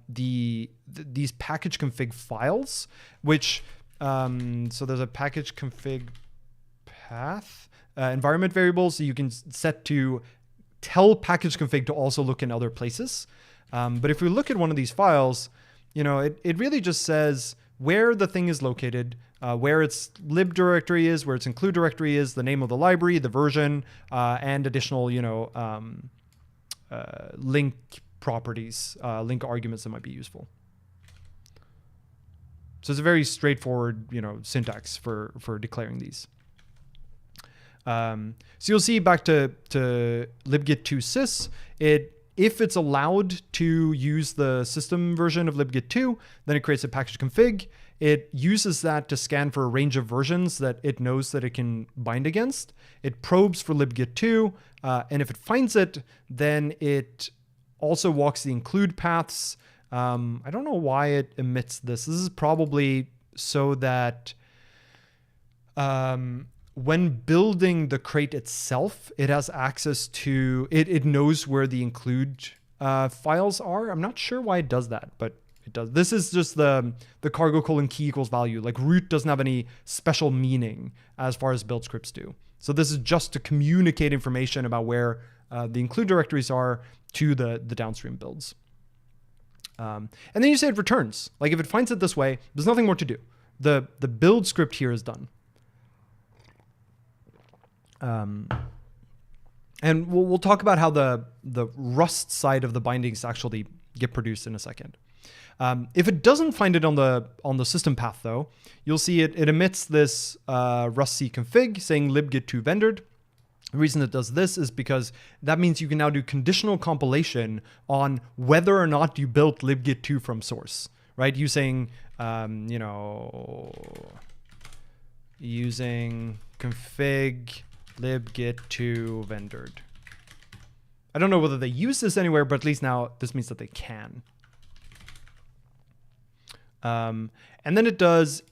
these package config files, which, so there's a package config path, environment variables, so you can set to tell package config to also look in other places. But if we look at one of these files, it really just says where the thing is located, where its lib directory is, where its include directory is, the name of the library, the version, and additional, link properties, link arguments that might be useful. So it's a very straightforward, syntax for declaring these. So you'll see back to libgit2sys, if it's allowed to use the system version of libgit2, then it creates a package config. It uses that to scan for a range of versions that it knows that it can bind against. It probes for libgit2, and if it finds it, then it also walks the include paths. I don't know why it emits this. This is probably so that when building the crate itself, it has access to, it knows where the include files are. I'm not sure why it does that, but it does. This is just the cargo :key equals value. Like root doesn't have any special meaning as far as build scripts do. So this is just to communicate information about where the include directories are to the downstream builds. And then you say it returns. Like if it finds it this way, there's nothing more to do. The build script here is done. And we'll talk about how the Rust side of the bindings actually get produced in a second. If it doesn't find it on the system path though, you'll see it emits this rustc config saying libgit2 vendored. The reason it does this is because that means you can now do conditional compilation on whether or not you built libgit2 from source, right? Using, using config libgit2 vendored. I don't know whether they use this anywhere, but at least now this means that they can. And then it does,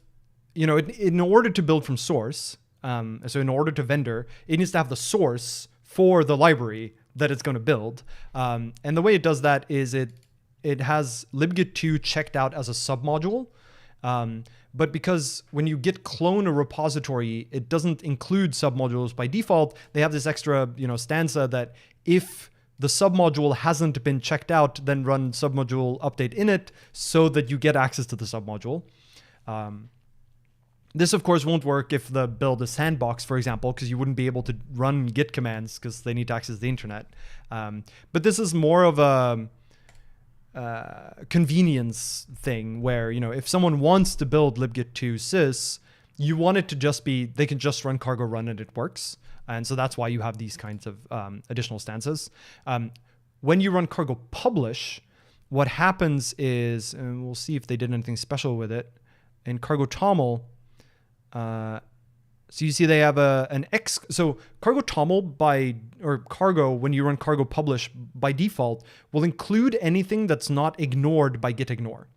in order to build from source, so in order to vendor, it needs to have the source for the library that it's going to build. And the way it does that is it has libgit2 checked out as a submodule. But because when you git clone a repository, it doesn't include submodules by default, they have this extra, stanza that if the submodule hasn't been checked out, then run submodule update init so that you get access to the submodule. This, of course, won't work if the build is sandbox, for example, because you wouldn't be able to run git commands because they need to access the internet. But this is more of a convenience thing where, if someone wants to build libgit2 sys, you want it to just be, they can just run cargo run and it works. And so that's why you have these kinds of additional stanzas. When you run cargo publish, what happens is, and we'll see if they did anything special with it, in cargo toml, so you see they have an X. So cargo toml cargo, when you run cargo publish by default, will include anything that's not ignored by git ignore.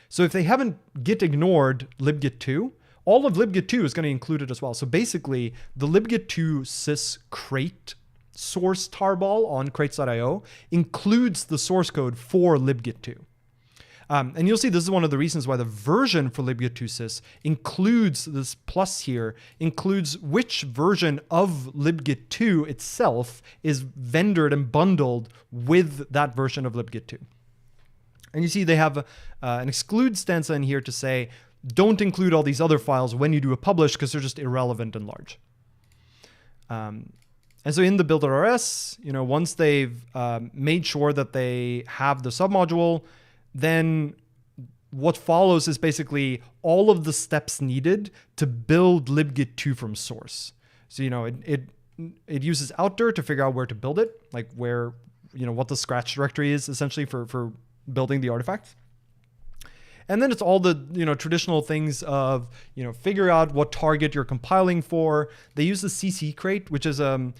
So if they haven't git ignored libgit2, all of libgit2 is going to include it as well. So basically, the libgit2 sys crate source tarball on crates.io includes the source code for libgit2. And you'll see this is one of the reasons why the version for libgit2 sys includes this plus here, includes which version of libgit2 itself is vendored and bundled with that version of libgit2. And you see they have an exclude stanza in here to say, don't include all these other files when you do a publish because they're just irrelevant and large. And so in the build.rs, once they've made sure that they have the submodule, then what follows is basically all of the steps needed to build libgit2 from source. So, it uses outdir to figure out where to build it, like where, what the scratch directory is essentially for building the artifacts. And then it's all the, traditional things of, figure out what target you're compiling for. They use the CC crate, which is a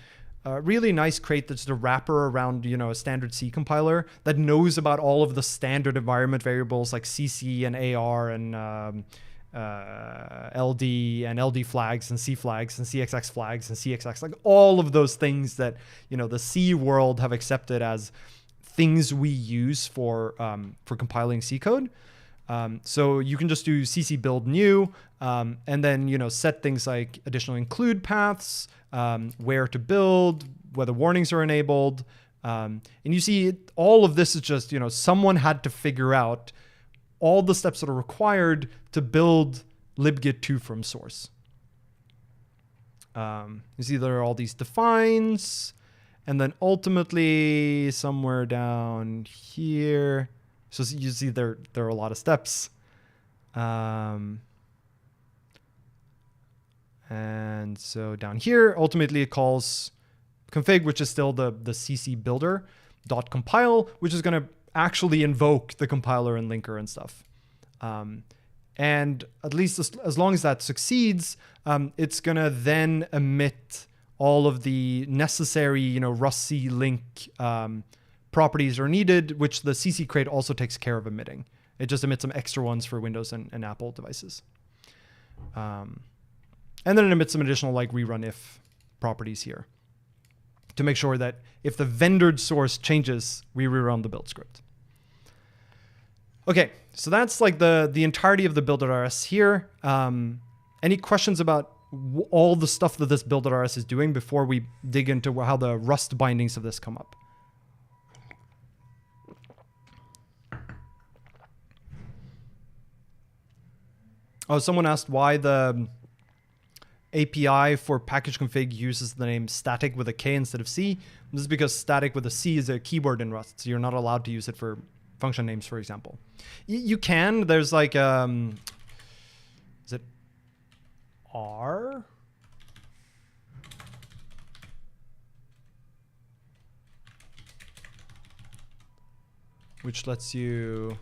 really nice crate that's the wrapper around, a standard C compiler that knows about all of the standard environment variables like CC and AR and LD and LD flags and C flags and CXX flags and CXX, like all of those things that, the C world have accepted as things we use for compiling C code. So you can just do cc build new, and then, set things like additional include paths, where to build, whether warnings are enabled. And you see all of this is just, someone had to figure out all the steps that are required to build libgit2 from source. You see there are all these defines, and then ultimately somewhere down here, so you see there are a lot of steps. And so down here, ultimately it calls config, which is still the cc builder dot compile, which is going to actually invoke the compiler and linker and stuff. And at least as long as that succeeds, it's going to then emit all of the necessary, rustc link properties are needed, which the CC crate also takes care of emitting. It just emits some extra ones for Windows and Apple devices. And then it emits some additional like rerun if properties here to make sure that if the vendored source changes, we rerun the build script. Okay, so that's like the entirety of the build.rs here. Any questions about all the stuff that this build.rs is doing before we dig into how the Rust bindings of this come up? Oh, someone asked why the API for package config uses the name static with a K instead of C. This is because static with a C is a keyword in Rust, so you're not allowed to use it for function names, for example. You can. There's like, is it R? Which lets you...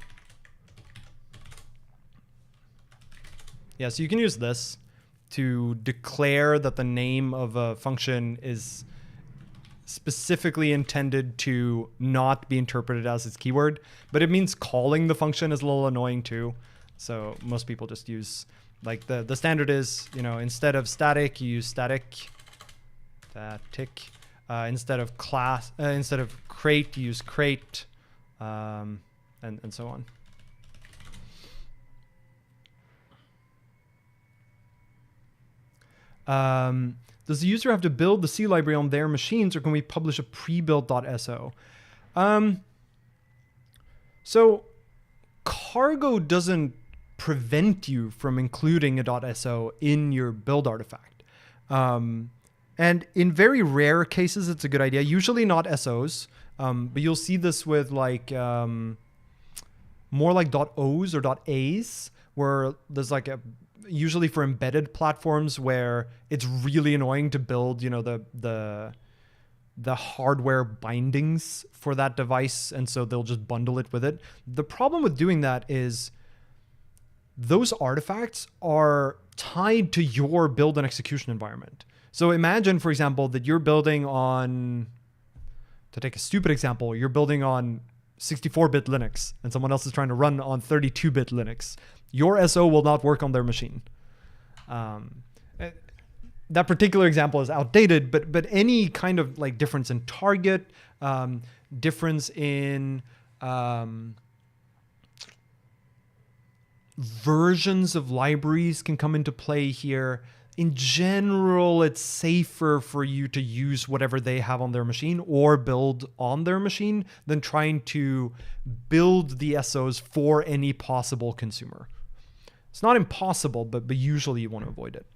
Yeah, so you can use this to declare that the name of a function is specifically intended to not be interpreted as its keyword, but it means calling the function is a little annoying too. So most people just use, like the standard is, you know, instead of static, you use static. Instead of class, instead of crate, you use crate, and so on. Does the user have to build the C library on their machines, or can we publish a pre-built.so? So cargo doesn't prevent you from including a .so in your build artifact. And in very rare cases, it's a good idea. Usually not SOs, but you'll see this with like more like .os or .as, where there's like usually for embedded platforms where it's really annoying to build, you know, the hardware bindings for that device, and so they'll just bundle it with it. The problem with doing that is those artifacts are tied to your build and execution environment. So imagine, for example, that you're building on, to take a stupid example, you're building on 64-bit Linux and someone else is trying to run on 32-bit Linux. Your SO will not work on their machine. That particular example is outdated, but any kind of like difference in target, difference in versions of libraries can come into play here. In general, it's safer for you to use whatever they have on their machine or build on their machine than trying to build the SOs for any possible consumer. It's not impossible, but usually you want to avoid it.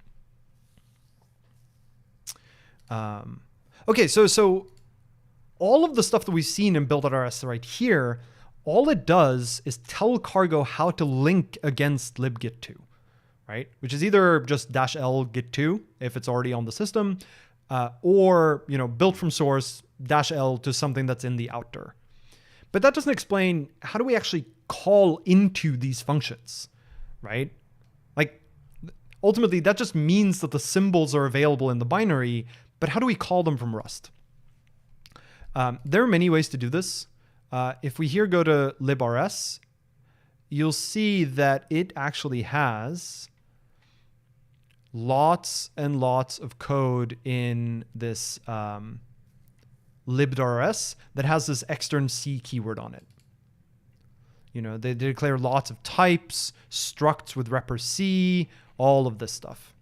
Okay, so all of the stuff that we've seen in build.rs right here, all it does is tell cargo how to link against libgit2, right? Which is either just -l git2 if it's already on the system, or, you know, built from source -l to something that's in the outdir. But that doesn't explain how do we actually call into these functions, right? Like ultimately that just means that the symbols are available in the binary, but how do we call them from Rust? There are many ways to do this. If we here go to librs, you'll see that it actually has lots and lots of code in this lib.rs that has this extern C keyword on it. You know, they declare lots of types, structs with repr C, all of this stuff.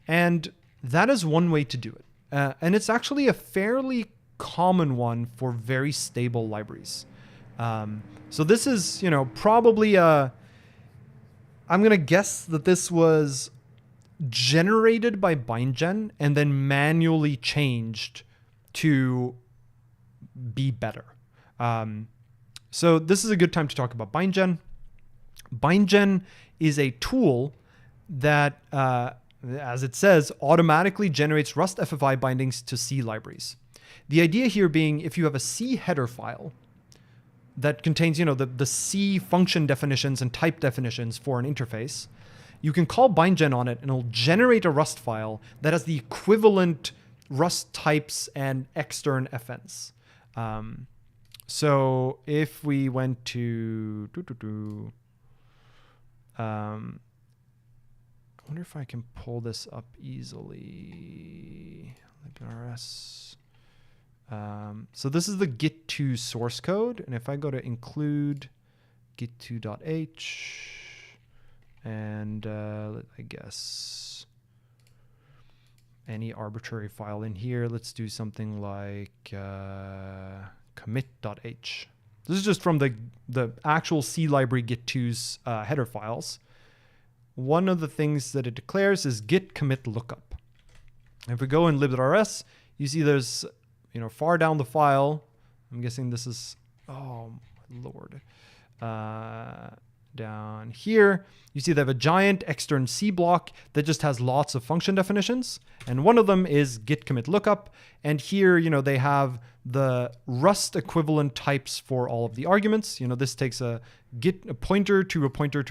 And that is one way to do it. And it's actually a fairly common one for very stable libraries. So this is, you know, probably I'm going to guess that this was generated by bindgen and then manually changed to be better. So this is a good time to talk about bindgen. Bindgen is a tool that, as it says, automatically generates Rust FFI bindings to C libraries. The idea here being if you have a C header file that contains, you know, the C function definitions and type definitions for an interface, you can call bindgen on it and it'll generate a Rust file that has the equivalent Rust types and extern FNs. So if we went to, I wonder if I can pull this up easily. LibRS. So this is the git2 source code. And if I go to include git2.h, and I guess any arbitrary file in here. Let's do something like commit.h. This is just from the actual C library git2's header files. One of the things that it declares is git commit lookup. If we go in lib.rs, you see there's, far down the file, I'm guessing this is, oh my lord, down here, you see they have a giant extern C block that just has lots of function definitions. And one of them is git commit lookup. And here, they have the Rust equivalent types for all of the arguments. This takes a pointer to a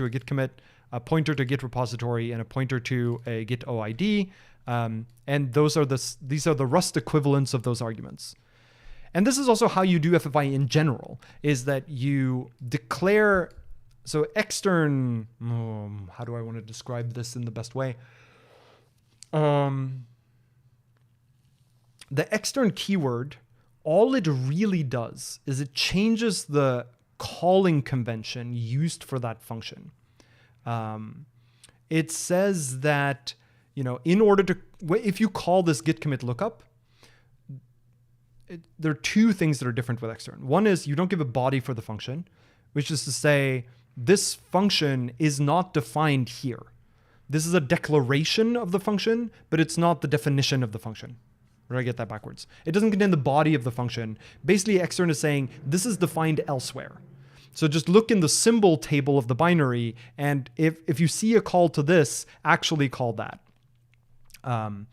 git commit, a pointer to git repository, and a pointer to a git OID. And these are the Rust equivalents of those arguments. And this is also how you do FFI in general, is that you declare, so extern, how do I want to describe this in the best way? The extern keyword, all it really does is it changes the calling convention used for that function. It says that, in order to, if you call this git commit lookup, there are two things that are different with extern. One is you don't give a body for the function, which is to say this function is not defined here. This is a declaration of the function, but it's not the definition of the function. Or did I get that backwards? It doesn't contain the body of the function. Basically, extern is saying this is defined elsewhere. So just look in the symbol table of the binary, and if you see a call to this, actually call that. And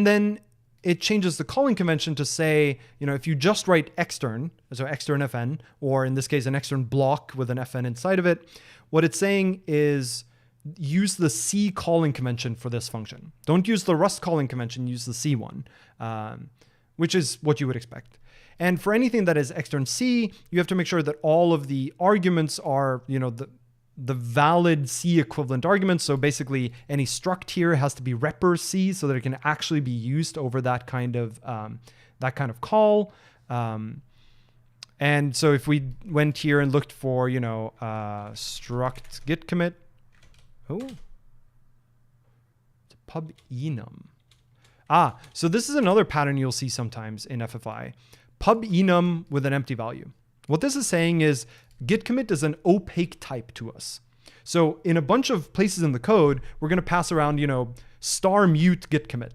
then it changes the calling convention to say, if you just write extern, so extern fn, or in this case, an extern block with an fn inside of it, what it's saying is use the C calling convention for this function. Don't use the Rust calling convention, use the C one, which is what you would expect. And for anything that is extern C, you have to make sure that all of the arguments are, the valid C equivalent arguments. So basically any struct here has to be repr C so that it can actually be used over that kind of call. And so if we went here and looked for, struct git commit, it's pub enum. So this is another pattern you'll see sometimes in FFI. Pub enum with an empty value. What this is saying is git commit is an opaque type to us. So in a bunch of places in the code, we're going to pass around, star mute git commit.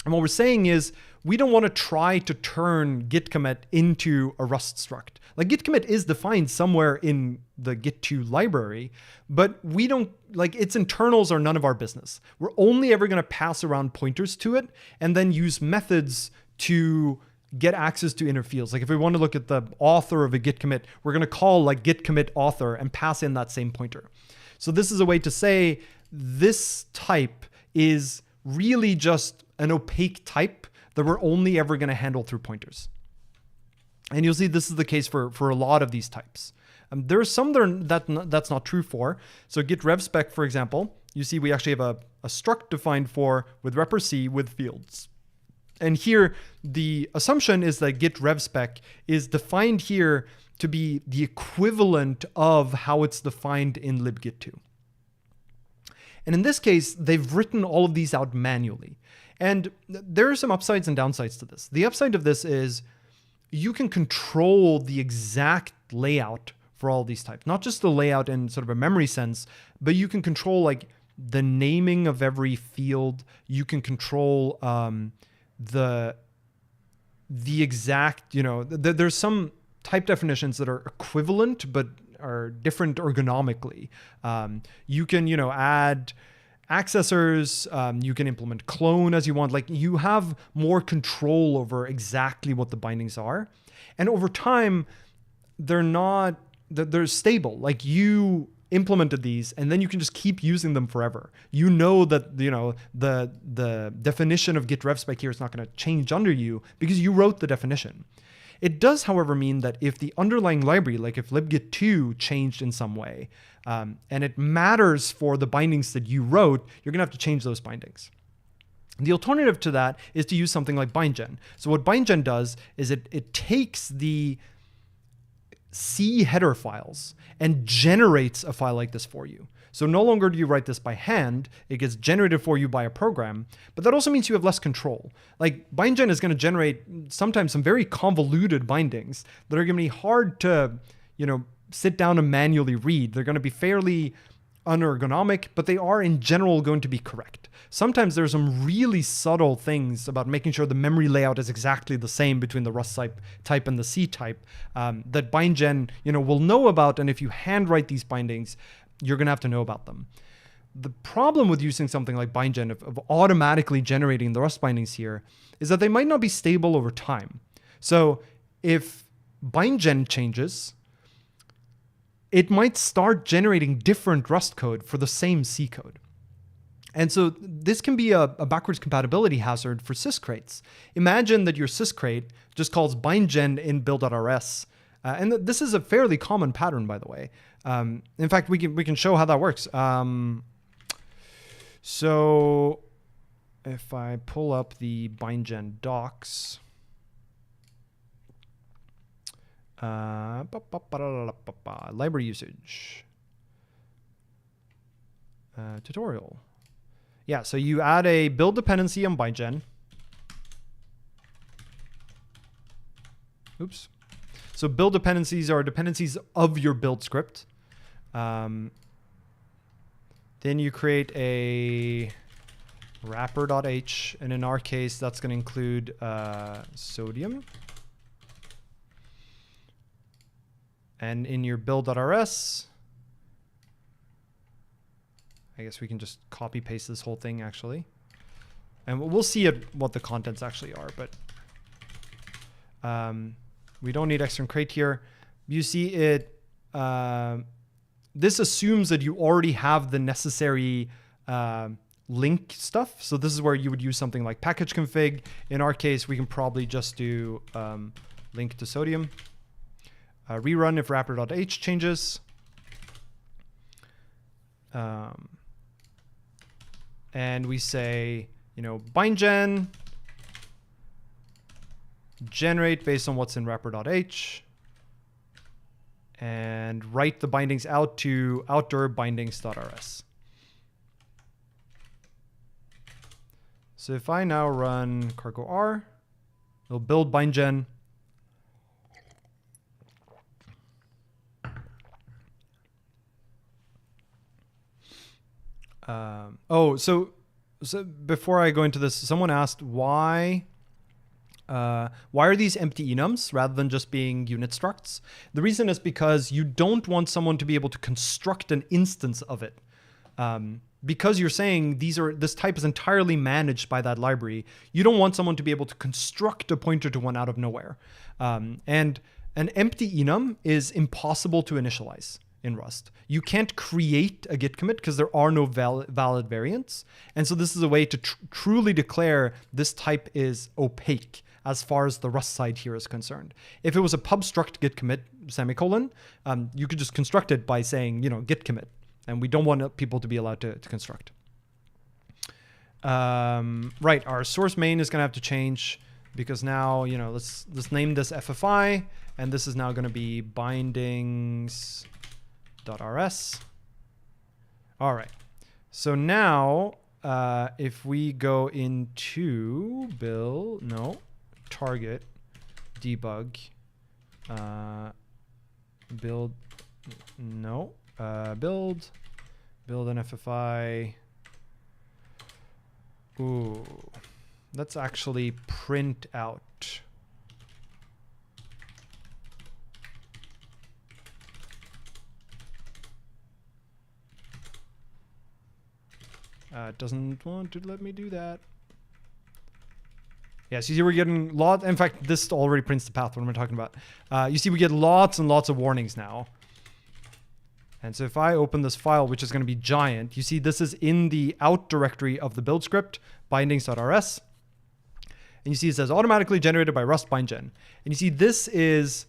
And what we're saying is we don't want to try to turn git commit into a Rust struct. Like git commit is defined somewhere in the git2 library, but we don't, its internals are none of our business. We're only ever going to pass around pointers to it and then use methods to get access to inner fields. Like if we want to look at the author of a git commit, we're going to call git commit author and pass in that same pointer. So this is a way to say this type is really just an opaque type that we're only ever going to handle through pointers. And you'll see this is the case for a lot of these types. There are some that's not true for. So git rev spec, for example, you see we actually have a struct defined for with repr C with fields. And here, the assumption is that git rev spec is defined here to be the equivalent of how it's defined in libgit2. And in this case, they've written all of these out manually. And there are some upsides and downsides to this. The upside of this is you can control the exact layout for all these types, not just the layout in sort of a memory sense, but you can control the naming of every field. You can control the exact, there's some type definitions that are equivalent but are different ergonomically. You can, add accessors, you can implement clone as you want. You have more control over exactly what the bindings are. And over time, they're stable. You implemented these and then you can just keep using them forever. That, the definition of git rev spec here is not going to change under you because you wrote the definition. It does, however, mean that if the underlying library, like if libgit2 changed in some way, and it matters for the bindings that you wrote, you're going to have to change those bindings. The alternative to that is to use something like bindgen. So what bindgen does is it takes the C header files and generates a file like this for you. So no longer do you write this by hand, it gets generated for you by a program, but that also means you have less control. Like BindGen is going to generate sometimes some very convoluted bindings that are going to be hard to, sit down and manually read. They're going to be fairly unergonomic, but they are in general going to be correct. Sometimes there's some really subtle things about making sure the memory layout is exactly the same between the Rust type and the C type that BindGen, will know about. And if you handwrite these bindings, you're going to have to know about them. The problem with using something like BindGen, of automatically generating the Rust bindings here, is that they might not be stable over time. So if BindGen changes, it might start generating different Rust code for the same C code. And so this can be a backwards compatibility hazard for syscrates. Imagine that your syscrate just calls BindGen in build.rs. And this is a fairly common pattern, by the way. In fact, we can show how that works. So if I pull up the BindGen docs, library usage, tutorial. Yeah, so you add a build dependency on BindGen. Oops. So build dependencies are dependencies of your build script. Then you create a wrapper.h, and in our case, that's going to include sodium. And in your build.rs, I guess we can just copy paste this whole thing actually. And we'll see what the contents actually are, but we don't need extern crate here. You see it, this assumes that you already have the necessary link stuff. So this is where you would use something like package config. In our case, we can probably just do link to sodium. Rerun if wrapper.h changes. And we say, BindGen, generate based on what's in wrapper.h, and write the bindings out to outdoor bindings.rs. So if I now run cargo r, it'll build BindGen. So before I go into this, someone asked why are these empty enums rather than just being unit structs? The reason is because you don't want someone to be able to construct an instance of it. Because you're saying this type is entirely managed by that library, you don't want someone to be able to construct a pointer to one out of nowhere. And an empty enum is impossible to initialize in Rust. You can't create a git commit because there are no valid variants. And so this is a way to truly declare this type is opaque as far as the Rust side here is concerned. If it was a pub struct git commit semicolon, you could just construct it by saying, git commit. And we don't want people to be allowed to construct. Right, our source main is going to have to change because now, let's name this FFI, and this is now going to be bindings.rs. All right. So now, if we go into target debug, build an FFI. Ooh, let's actually print out. It doesn't want to let me do that. Yeah, so you see we're getting lots. In fact, this already prints the path. What am I talking about? You see we get lots and lots of warnings now. And so if I open this file, which is going to be giant, you see this is in the out directory of the build script, bindings.rs. And you see it says automatically generated by Rust BindGen. And you see this is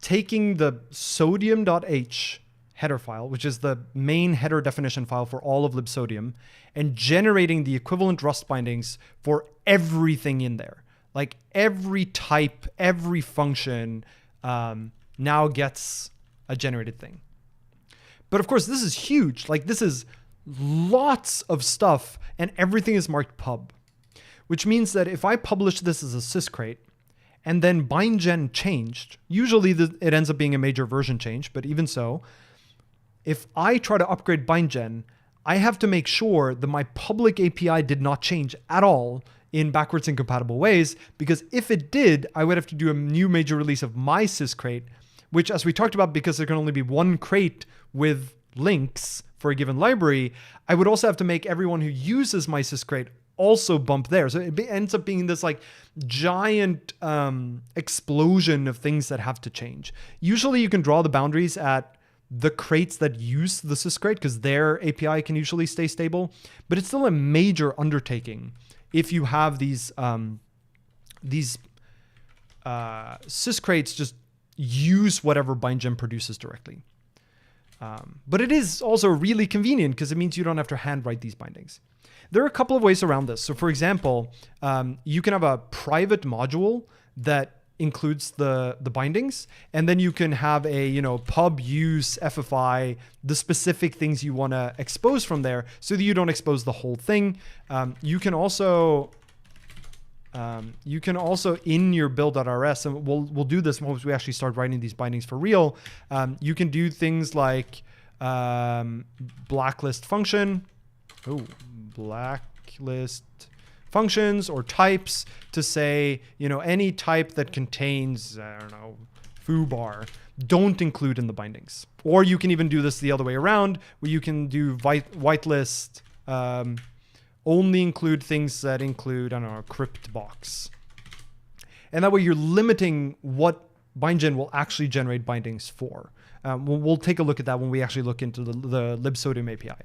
taking the sodium.h header file, which is the main header definition file for all of libsodium, and generating the equivalent Rust bindings for everything in there. Like every type, every function, now gets a generated thing. But of course, this is huge. Like this is lots of stuff and everything is marked pub, which means that if I publish this as a syscrate and then bindgen changed, usually it ends up being a major version change, but even so, if I try to upgrade bindgen, I have to make sure that my public API did not change at all in backwards incompatible ways, because if it did, I would have to do a new major release of my syscrate, which, as we talked about, because there can only be one crate with links for a given library, I would also have to make everyone who uses my syscrate also bump there. So it ends up being this like giant explosion of things that have to change. Usually you can draw the boundaries at the crates that use the syscrate because their API can usually stay stable, but it's still a major undertaking if you have these syscrates just use whatever bindgen produces directly. But it is also really convenient because it means you don't have to handwrite these bindings. There are a couple of ways around this. So for example, you can have a private module that includes the bindings, and then you can have a pub use FFI the specific things you want to expose from there so that you don't expose the whole thing. You can also in your build.rs, and we'll do this once we actually start writing these bindings for real. You can do things like blacklist function. Blacklist functions or types to say, any type that contains, foobar, don't include in the bindings. Or you can even do this the other way around, where you can do whitelist, only include things that include, a crypt box. And that way you're limiting what bindgen will actually generate bindings for. We'll take a look at that when we actually look into the libsodium API.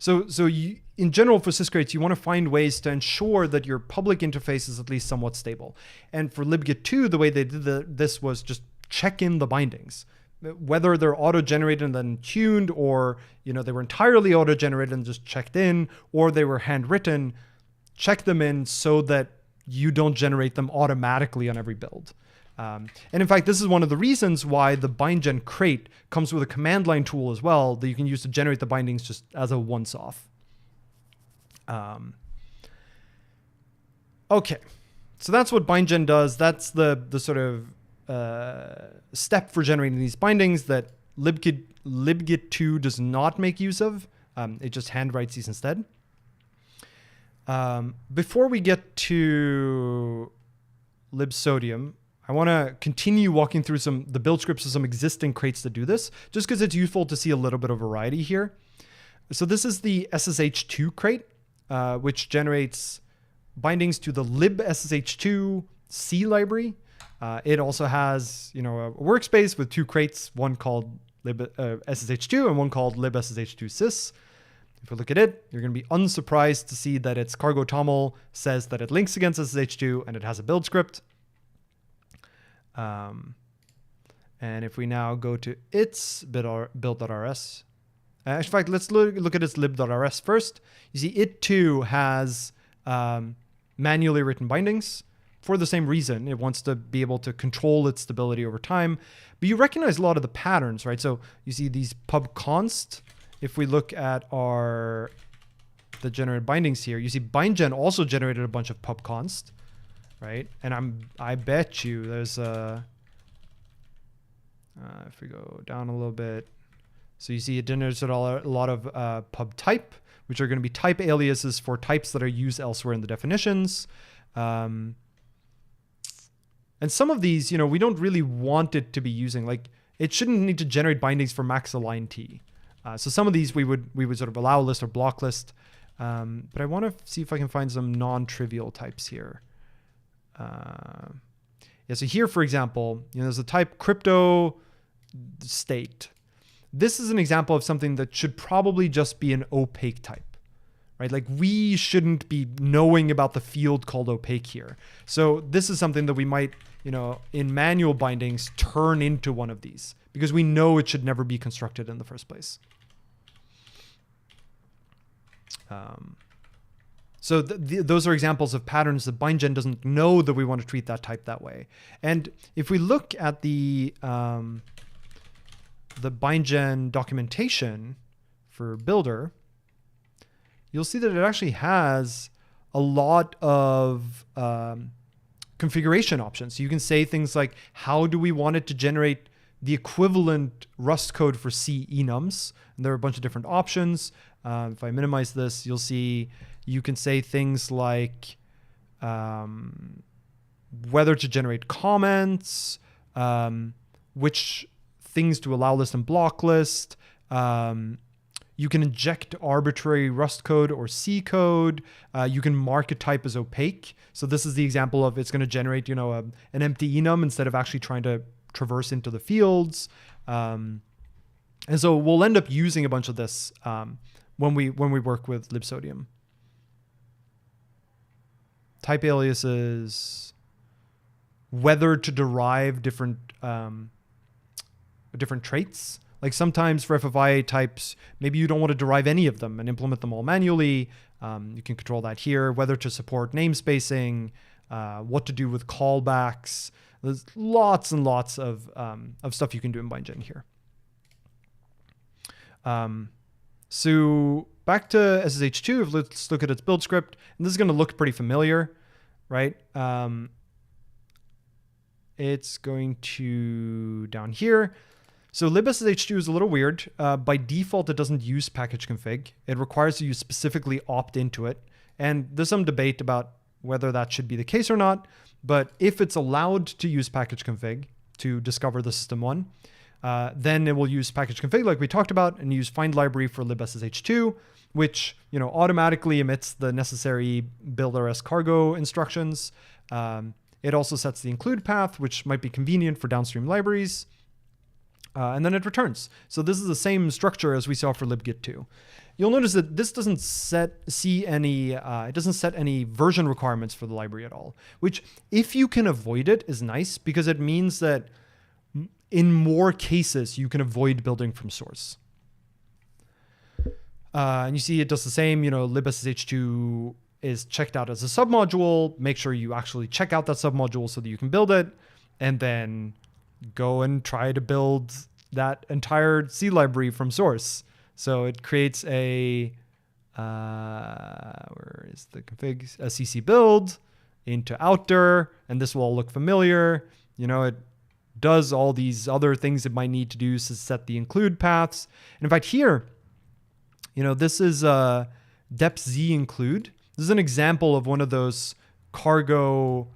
So you, in general for syscrates, you want to find ways to ensure that your public interface is at least somewhat stable. And for libgit2, the way they did this was just check in the bindings. Whether they're auto-generated and then tuned, or they were entirely auto-generated and just checked in, or they were handwritten, check them in so that you don't generate them automatically on every build. And in fact, this is one of the reasons why the bindgen crate comes with a command line tool as well that you can use to generate the bindings just as a once-off. Okay, so that's what bindgen does. That's the sort of step for generating these bindings that libgit2 does not make use of. It just handwrites these instead. Before we get to libsodium, I want to continue walking through the build scripts of some existing crates that do this, just because it's useful to see a little bit of variety here. So this is the SSH2 crate, which generates bindings to the libSSH2 C library. It also has, a workspace with two crates, one called libSSH2 and one called libSSH2 sys. If we look at it, you're going to be unsurprised to see that its cargo toml says that it links against SSH2 and it has a build script. And if we now go to its build.rs, in fact, let's look at its lib.rs first. You see, it too has manually written bindings for the same reason. It wants to be able to control its stability over time. But you recognize a lot of the patterns, right? So you see these pub const. If we look at the generated bindings here, you see bindgen also generated a bunch of pub const. Right, and I bet you there's if we go down a little bit, so you see it generates a lot of pub type, which are going to be type aliases for types that are used elsewhere in the definitions. And some of these, we don't really want it to be using, like it shouldn't need to generate bindings for max align T. So some of these we would sort of allow list or block list, but I want to see if I can find some non-trivial types here. So here, for example, there's a type crypto state. This is an example of something that should probably just be an opaque type, right? Like we shouldn't be knowing about the field called opaque here. So this is something that we might, in manual bindings turn into one of these because we know it should never be constructed in the first place. So those are examples of patterns that bindgen doesn't know that we want to treat that type that way. And if we look at the bindgen documentation for Builder, you'll see that it actually has a lot of configuration options. So you can say things like, how do we want it to generate the equivalent Rust code for C enums? And there are a bunch of different options. If I minimize this, you'll see you can say things like whether to generate comments, which things to allow list and block list. You can inject arbitrary Rust code or C code. You can mark a type as opaque. So this is the example of it's going to generate, an empty enum instead of actually trying to traverse into the fields. And so we'll end up using a bunch of this when we work with libsodium. Type aliases, whether to derive different traits. Like sometimes for FFI types, maybe you don't want to derive any of them and implement them all manually. You can control that here. Whether to support namespacing, what to do with callbacks. There's lots and lots of stuff you can do in bindgen here. So back to SSH2, let's look at its build script. And this is going to look pretty familiar, right? It's going to down here. So libssh2 is a little weird. By default, it doesn't use package config. It requires you specifically opt into it. And there's some debate about whether that should be the case or not. But if it's allowed to use package config to discover the system one, then it will use package config like we talked about and use find library for libssh2, which automatically emits the necessary build.rs cargo instructions. It also sets the include path, which might be convenient for downstream libraries. And then it returns. So this is the same structure as we saw for libgit2. You'll notice that this doesn't set any version requirements for the library at all, which if you can avoid it is nice because it means that in more cases you can avoid building from source. And you see it does the same, libssh2 is checked out as a submodule. Make sure you actually check out that submodule so that you can build it, and then go and try to build that entire C library from source. So it creates a, where is the config? A cc build into outdir, and this will all look familiar. It does all these other things it might need to do to set the include paths. And in fact, here, this is depth z include. This is an example of one of those cargo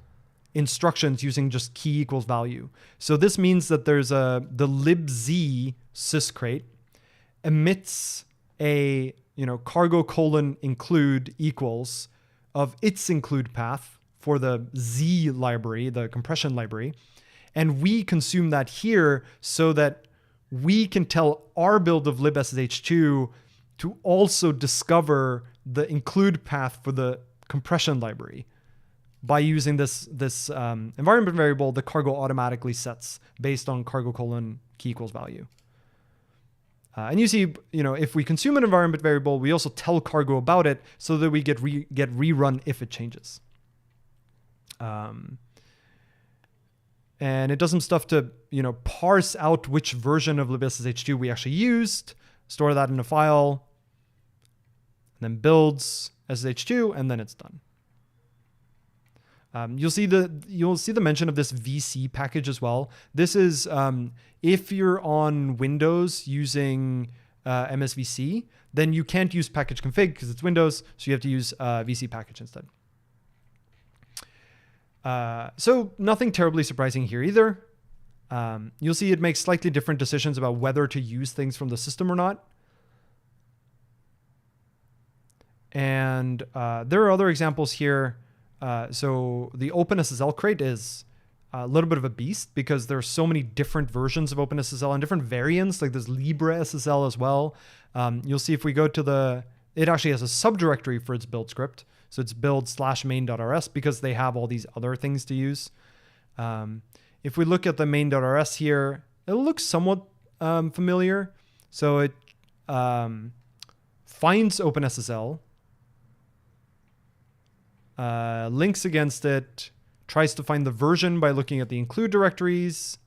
instructions using just key equals value. So this means that there's the libz syscrate emits a cargo include equals of its include path for the z library, the compression library, and we consume that here so that we can tell our build of libssh2 to also discover the include path for the compression library. By using this environment variable, the cargo automatically sets based on cargo key equals value. And you see, if we consume an environment variable, we also tell cargo about it so that we get rerun if it changes. And it does some stuff to parse out which version of libssh2 we actually used, store that in a file, and then builds ssh2, and then it's done. You'll see the mention of this VC package as well. This is if you're on Windows using MSVC, then you can't use package config because it's Windows, so you have to use VC package instead. So nothing terribly surprising here either. You'll see it makes slightly different decisions about whether to use things from the system or not. And there are other examples here. So the OpenSSL crate is a little bit of a beast because there are so many different versions of OpenSSL and different variants, like there's LibreSSL as well. You'll see if we go to it actually has a subdirectory for its build script. So it's build/main.rs because they have all these other things to use. If we look at the main.rs here, it looks somewhat familiar. So it finds OpenSSL, links against it, tries to find the version by looking at the include directories.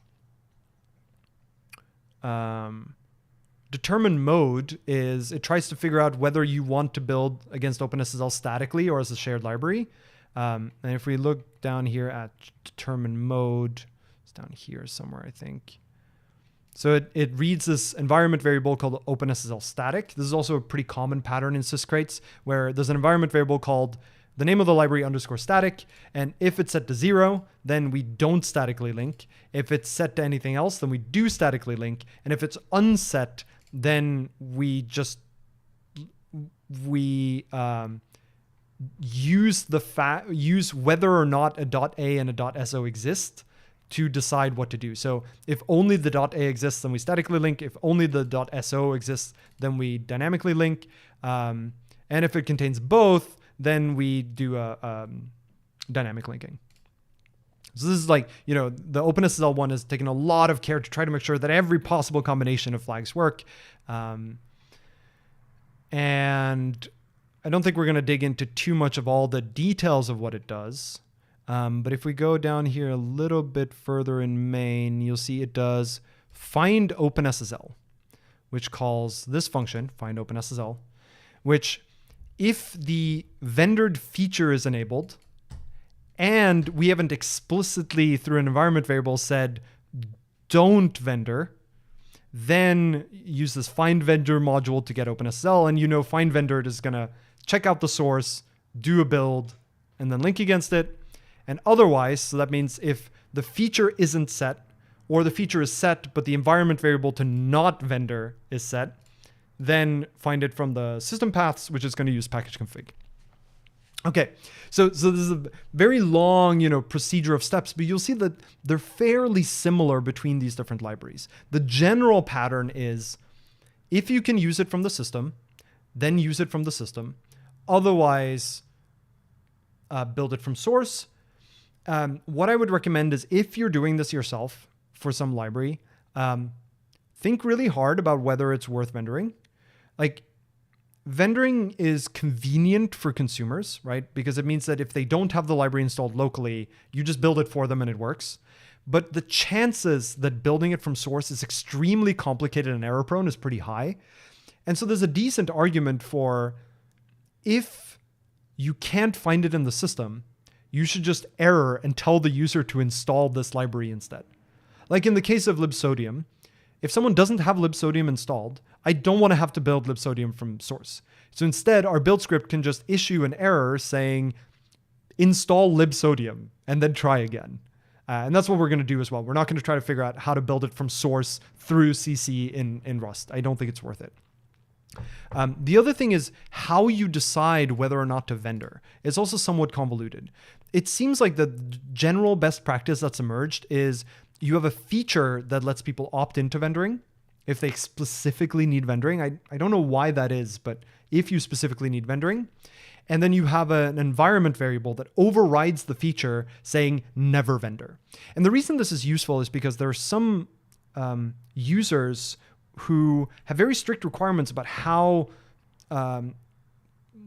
Determine mode is it tries to figure out whether you want to build against OpenSSL statically or as a shared library. And if we look down here at determine mode, it's down here somewhere, I think. So it reads this environment variable called OpenSSL static. This is also a pretty common pattern in syscrates where there's an environment variable called the name of the library underscore static. And if it's set to 0, then we don't statically link. If it's set to anything else, then we do statically link. And if it's unset, then we just, use whether or not a .a and a .so exist to decide what to do. So if only the .a exists, then we statically link. If only the .so exists, then we dynamically link. And if it contains both, then we do a dynamic linking. So this is like, the OpenSSL one has taken a lot of care to try to make sure that every possible combination of flags work. And I don't think we're going to dig into too much of all the details of what it does. But if we go down here a little bit further in main, you'll see it does find OpenSSL, which calls this function, find OpenSSL, which if the vendored feature is enabled and we haven't explicitly through an environment variable said don't vendor, then use this find vendor module to get OpenSSL. And find vendor is going to check out the source, do a build, and then link against it. And otherwise, so that means if the feature isn't set or the feature is set, but the environment variable to not vendor is set, then find it from the system paths, which is going to use package config. Okay, so this is a very long, procedure of steps, but you'll see that they're fairly similar between these different libraries. The general pattern is if you can use it from the system, then use it from the system. Otherwise, build it from source. What I would recommend is if you're doing this yourself for some library, think really hard about whether it's worth vendoring. Like, vendoring is convenient for consumers, right? Because it means that if they don't have the library installed locally, you just build it for them and it works. But the chances that building it from source is extremely complicated and error prone is pretty high. And so there's a decent argument for if you can't find it in the system, you should just error and tell the user to install this library instead. Like in the case of libsodium, if someone doesn't have libsodium installed, I don't want to have to build libsodium from source. So instead, our build script can just issue an error saying, install libsodium, and then try again. And that's what we're going to do as well. We're not going to try to figure out how to build it from source through CC in Rust. I don't think it's worth it. The other thing is how you decide whether or not to vendor. It's also somewhat convoluted. It seems like the general best practice that's emerged is you have a feature that lets people opt into vendoring if they specifically need vendoring. I don't know why that is, but if you specifically need vendoring, and then you have an environment variable that overrides the feature saying never vendor. And the reason this is useful is because there are some users who have very strict requirements about how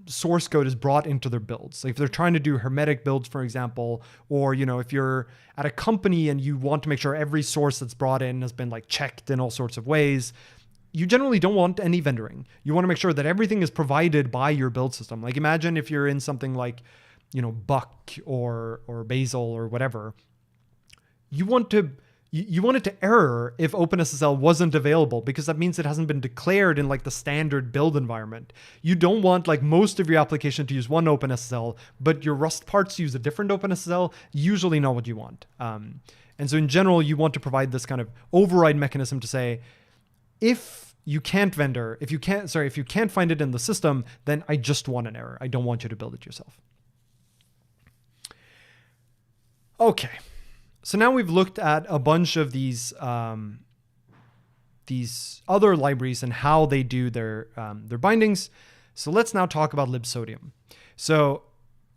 source code is brought into their builds. Like if they're trying to do hermetic builds, for example, or if you're at a company and you want to make sure every source that's brought in has been like checked in all sorts of ways, you generally don't want any vendoring. You want to make sure that everything is provided by your build system. Like imagine if you're in something like, Buck or Bazel or whatever, you want it to error if OpenSSL wasn't available because that means it hasn't been declared in like the standard build environment. You don't want like most of your application to use one OpenSSL, but your Rust parts use a different OpenSSL. Usually not what you want. And so in general, you want to provide this kind of override mechanism to say, if you can't vendor, if you can't find it in the system, then I just want an error. I don't want you to build it yourself. Okay. So now we've looked at a bunch of these other libraries and how they do their bindings. So let's now talk about libsodium. So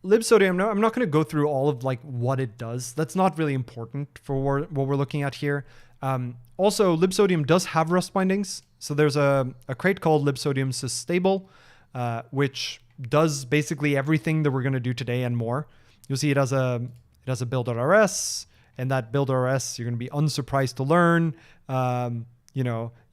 libsodium, I'm not going to go through all of like what it does. That's not really important for what we're looking at here. Also, libsodium does have Rust bindings. So there's a crate called libsodium sysstable, which does basically everything that we're going to do today and more. You'll see it has a build.rs, and that build.rs, you're going to be unsurprised to learn,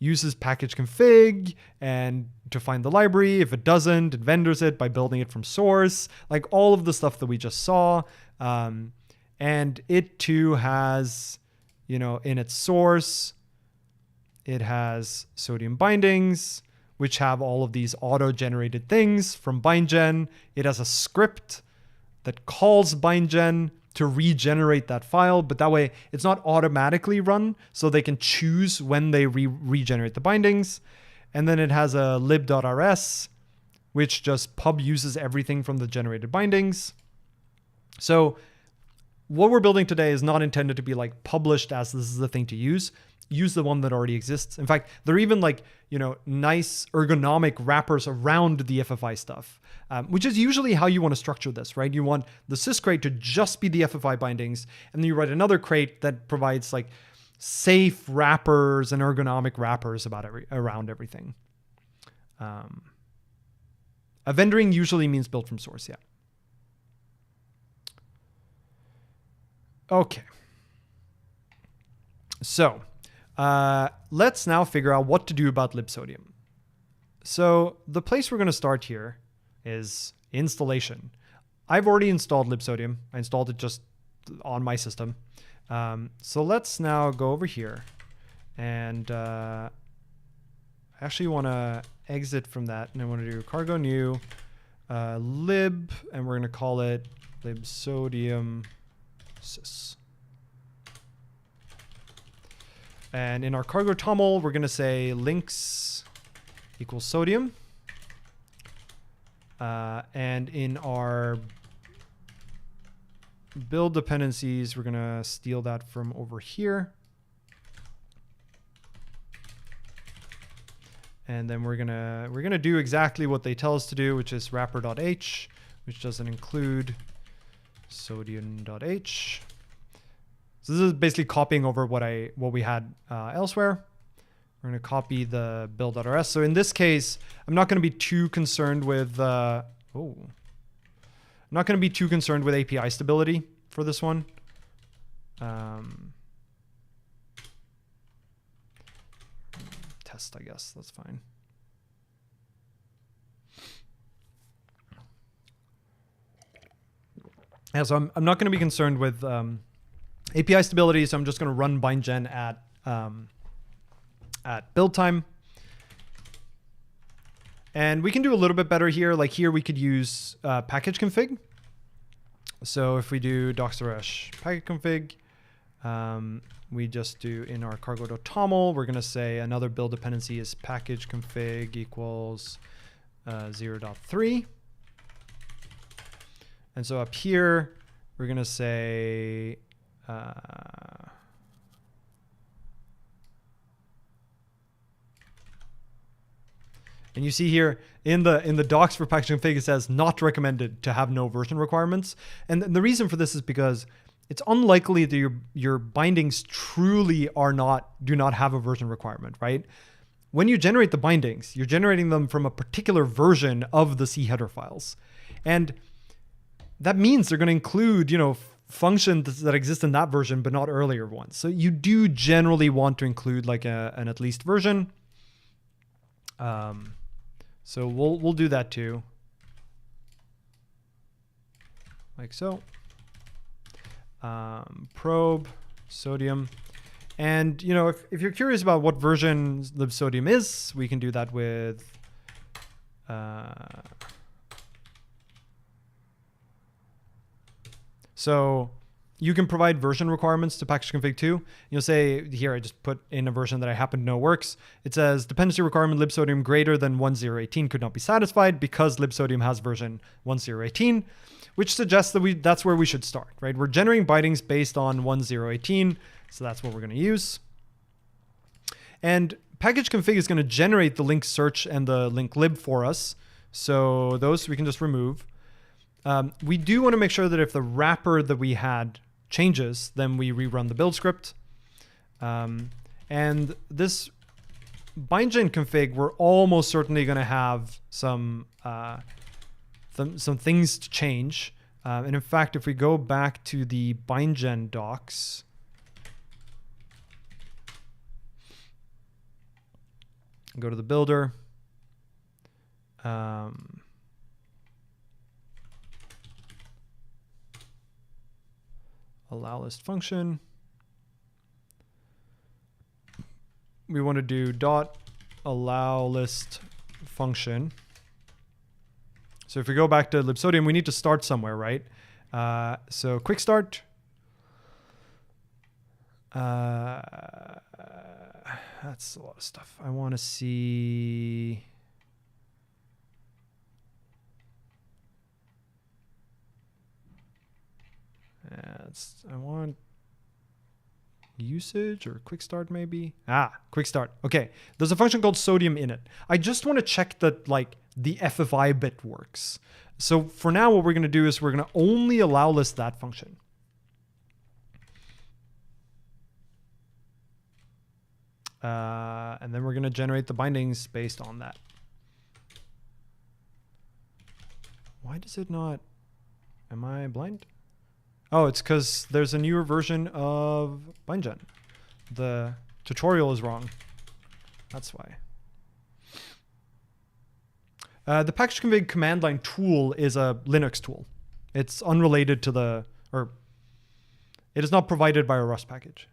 uses package config and to find the library. If it doesn't, it vendors it by building it from source, like all of the stuff that we just saw. And it too has, in its source, it has sodium bindings, which have all of these auto-generated things from bindgen. It has a script that calls bindgen to regenerate that file, but that way it's not automatically run, so they can choose when they regenerate the bindings. And then it has a lib.rs, which just pub uses everything from the generated bindings. So what we're building today is not intended to be like published as this is the thing to use. Use the one that already exists. In fact, there are even like, nice ergonomic wrappers around the FFI stuff, which is usually how you want to structure this, right? You want the sys crate to just be the FFI bindings, and then you write another crate that provides like safe wrappers and ergonomic wrappers around everything. A vendoring usually means built from source, yeah. Okay. So let's now figure out what to do about libsodium. So the place we're going to start here is installation. I've already installed libsodium. I installed it just on my system. So let's now go over here, and I actually want to exit from that, and I want to do cargo new lib, and we're going to call it libsodium sys. And in our cargo toml, we're going to say links equals sodium. And in our build dependencies, we're going to steal that from over here. And then we're gonna do exactly what they tell us to do, which is wrapper.h, which doesn't include sodium.h. So this is basically copying over what we had elsewhere. We're going to copy the build.rs. So in this case, I'm not going to be too concerned with API stability for this one. Test, I guess. That's fine. Yeah, so I'm not going to be concerned with API stability, so I'm just going to run bindgen at build time. And we can do a little bit better here. Like here, we could use package config. So if we do docs/package config, we just do in our cargo.toml, we're going to say another build dependency is package config equals 0.3. And so up here, we're going to say and you see here in the docs for package config, it says not recommended to have no version requirements. And the reason for this is because it's unlikely that your bindings truly do not have a version requirement, right? When you generate the bindings, you're generating them from a particular version of the C header files. And that means they're going to include, functions that exist in that version, but not earlier ones. So you do generally want to include like an at least version. So we'll do that too. Like so. Probe sodium. And if you're curious about what version libsodium is, we can do that with so you can provide version requirements to package config too. You'll say here, I just put in a version that I happen to know works. It says dependency requirement libsodium greater than 1018 could not be satisfied because libsodium has version 1018, which suggests that that's where we should start, right? We're generating bindings based on 1018, so that's what we're going to use. And package config is going to generate the link search and the link lib for us. So those we can just remove. We do want to make sure that if the wrapper that we had changes, then we rerun the build script. And this bindgen config, we're almost certainly going to have some some things to change. And in fact, if we go back to the bindgen docs, go to the builder, allow list function. We want to do dot allow list function. So if we go back to libsodium, we need to start somewhere, right? So quick start. That's a lot of stuff. I want to see. I want usage or quick start maybe. Quick start. Okay. There's a function called sodium init. I just want to check that like the FFI bit works. So for now, what we're going to do is we're going to only allow list that function. And then we're going to generate the bindings based on that. Why does it not? Am I blind? Oh, it's because there's a newer version of bindgen. The tutorial is wrong. That's why. The package config command line tool is a Linux tool. It's unrelated to the, or it is not provided by a Rust package.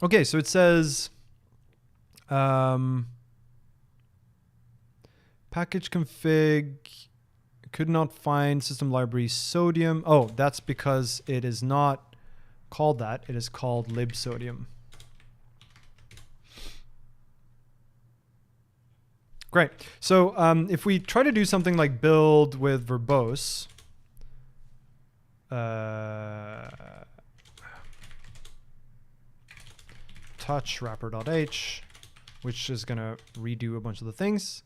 Okay, so it says package config could not find system library sodium. Oh, that's because it is not called that. It is called libsodium. Great. So if we try to do something like build with verbose, touch wrapper.h, which is going to redo a bunch of the things.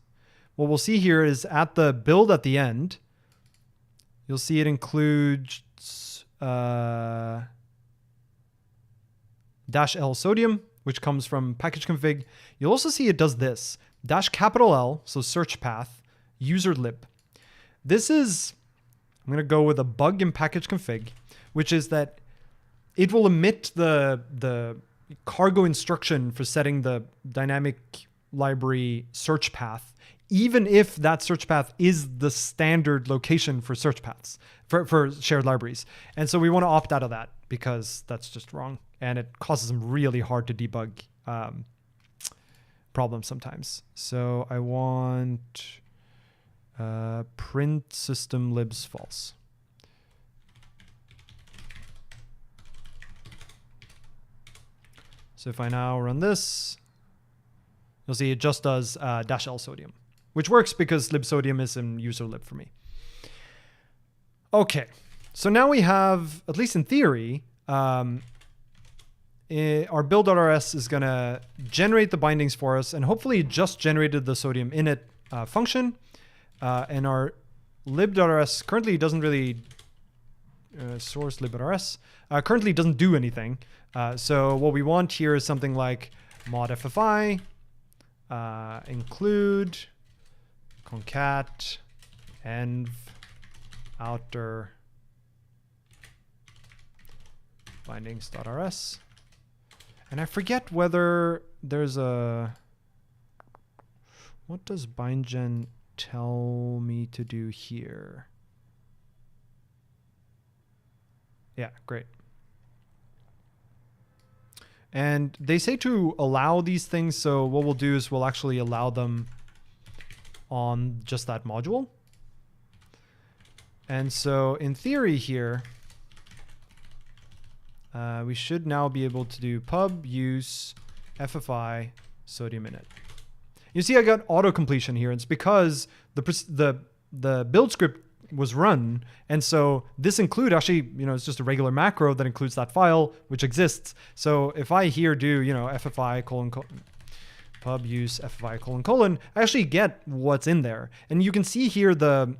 What we'll see here is at the build at the end, you'll see it includes -l sodium, which comes from package config. You'll also see it does this, -L, so search path, user lib. This is, I'm going to go with a bug in package config, which is that it will omit the cargo instruction for setting the dynamic library search path, even if that search path is the standard location for search paths, for shared libraries. And so we want to opt out of that because that's just wrong. And it causes them really hard to debug problems sometimes. So I want print system libs false. So if I now run this, you'll see it just does -l sodium, which works because libsodium is in user lib for me. Okay, so now we have, at least in theory, our build.rs is going to generate the bindings for us, and hopefully it just generated the sodium init function. And our lib.rs currently doesn't really, source lib.rs, currently doesn't do anything. So what we want here is something like mod FFI, include concat env outer bindings.rs. And I forget whether there's a, what does bindgen tell me to do here? Yeah, great. And they say to allow these things, so what we'll do is we'll actually allow them on just that module. And so in theory here, we should now be able to do pub use FFI sodium init. You see I got auto completion here. It's because the build script was run, and so this include actually, it's just a regular macro that includes that file which exists. So if I here do, FFI : pub use FFI : I actually get what's in there. And you can see here the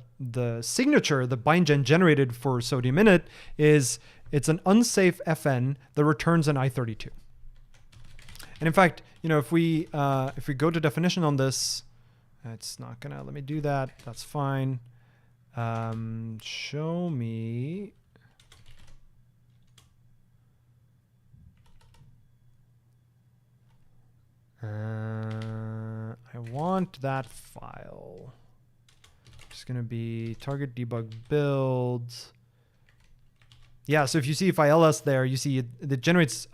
signature the bindgen generated for sodium init is, it's an unsafe FN that returns an I32. And in fact, if we go to definition on this, It's not gonna let me do that. That's fine. Show me. I want that file. It's going to be target debug builds. Yeah, so if you see if I ls there, you see it generates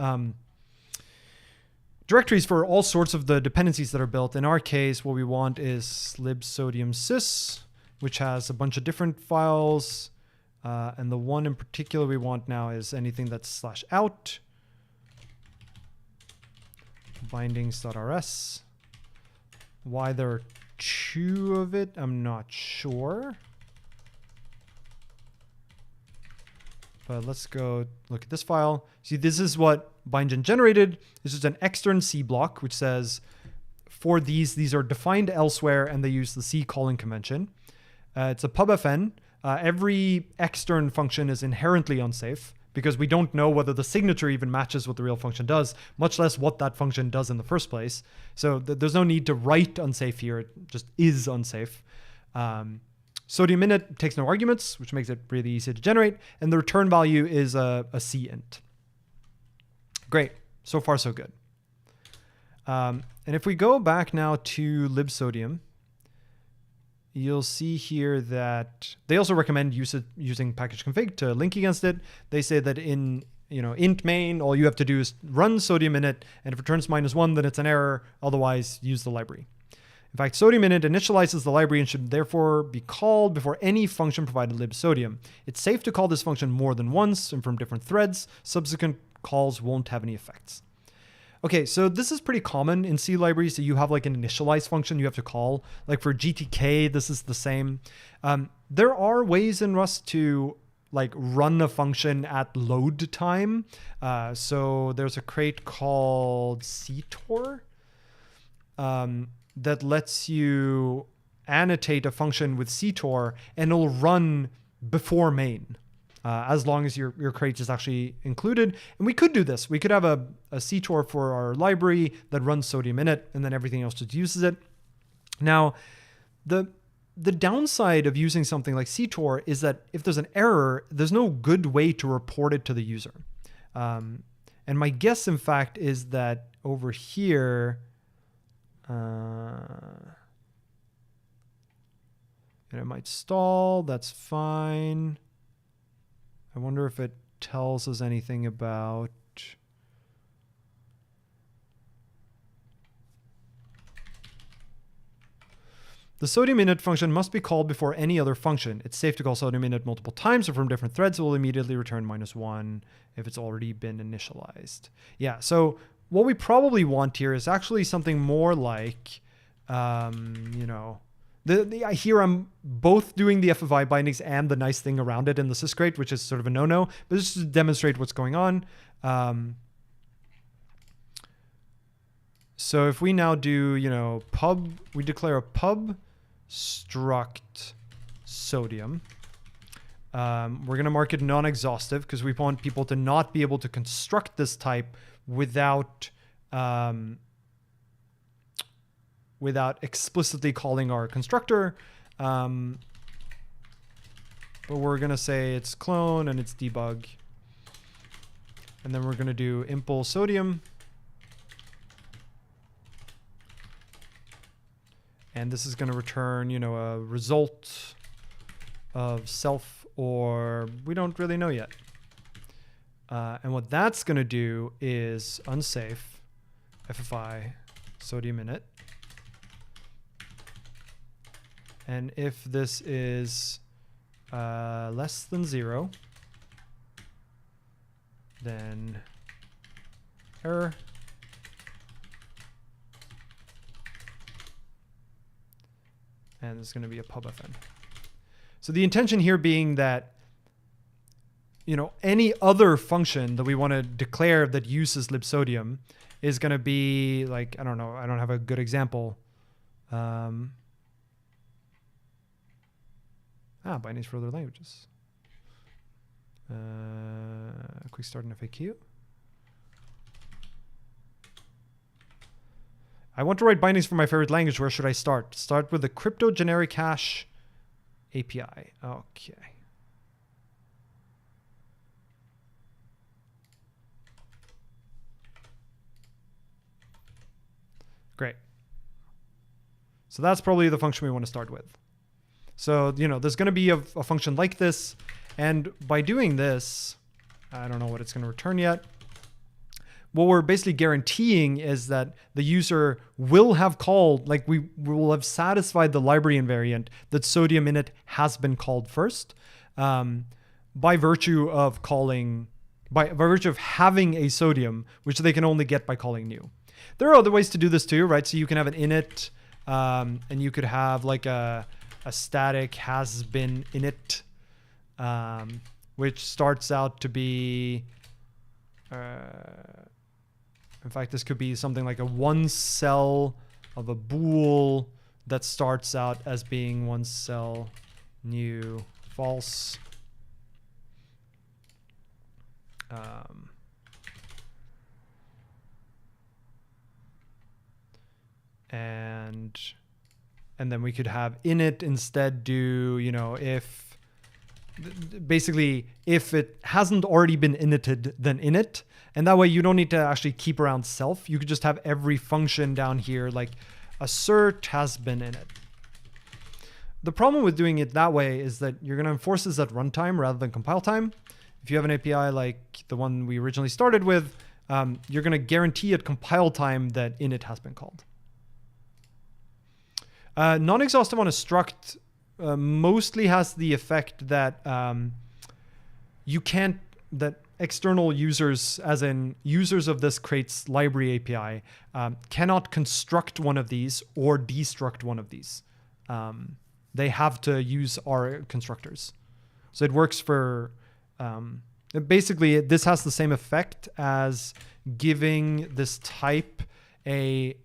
directories for all sorts of the dependencies that are built. In our case, what we want is libsodium.sys, which has a bunch of different files. And the one in particular we want now is anything that's /out. Bindings.rs. Why there are two of it, I'm not sure. But let's go look at this file. See, this is what BindGen generated. This is an extern C block, which says for these are defined elsewhere, and they use the C calling convention. It's a pubfn. Every extern function is inherently unsafe because we don't know whether the signature even matches what the real function does, much less what that function does in the first place. So there's no need to write unsafe here. It just is unsafe. Sodium init takes no arguments, which makes it really easy to generate. And the return value is a C int. Great. So far, so good. And if we go back now to libsodium, you'll see here that they also recommend using package config to link against it. They say that in int main, all you have to do is run sodium init, and if it returns -1, then it's an error. Otherwise, use the library. In fact, sodium init initializes the library and should therefore be called before any function provided libsodium. It's safe to call this function more than once and from different threads. Subsequent calls won't have any effects. Okay, so this is pretty common in C libraries. So you have like an initialize function you have to call. Like for GTK, this is the same. There are ways in Rust to like run a function at load time. So there's a crate called ctor that lets you annotate a function with ctor and it'll run before main. As long as your crate is actually included. And we could do this. We could have a ctor for our library that runs sodium init, and then everything else just uses it. Now, the downside of using something like ctor is that if there's an error, there's no good way to report it to the user. And my guess, in fact, is that over here, it might stall. That's fine. I wonder if it tells us anything about... The sodium init function must be called before any other function. It's safe to call sodium init multiple times or from different threads. It will immediately return -1 if it's already been initialized. Yeah, so what we probably want here is actually something more like, here I'm both doing the FFI bindings and the nice thing around it in the syscrate, which is sort of a no-no, but just to demonstrate what's going on. So if we now do, pub, we declare a pub struct sodium. We're going to mark it non-exhaustive because we want people to not be able to construct this type without explicitly calling our constructor. But we're going to say it's clone and it's debug. And then we're going to do impl sodium. And this is going to return, a result of self, or we don't really know yet. And what that's going to do is unsafe FFI sodium init. And if this is less than 0, then error. And there's going to be a pubfn. So the intention here being that, any other function that we want to declare that uses libsodium is going to be like, I don't know, I don't have a good example. Bindings for other languages. Quick start in FAQ. I want to write bindings for my favorite language. Where should I start? Start with the crypto generic hash API. Okay. Great. So that's probably the function we want to start with. So, there's going to be a function like this. And by doing this, I don't know what it's going to return yet. What we're basically guaranteeing is that the user will have called, like we will have satisfied the library invariant that sodium init has been called first, by virtue of calling, by virtue of having a sodium, which they can only get by calling new. There are other ways to do this too, right? So you can have an init, and you could have like a static has been init, which starts out to be, in fact, this could be something like a one cell of a bool that starts out as being one cell new false. And then we could have init instead do, if basically if it hasn't already been inited, then init. And that way you don't need to actually keep around self. You could just have every function down here, like assert has been init. The problem with doing it that way is that you're going to enforce this at runtime rather than compile time. If you have an API like the one we originally started with, you're going to guarantee at compile time that init has been called. Non-exhaustive on a struct mostly has the effect that that external users, as in users of this crates library API, cannot construct one of these or destruct one of these. They have to use our constructors. So it works for, basically this has the same effect as giving this type a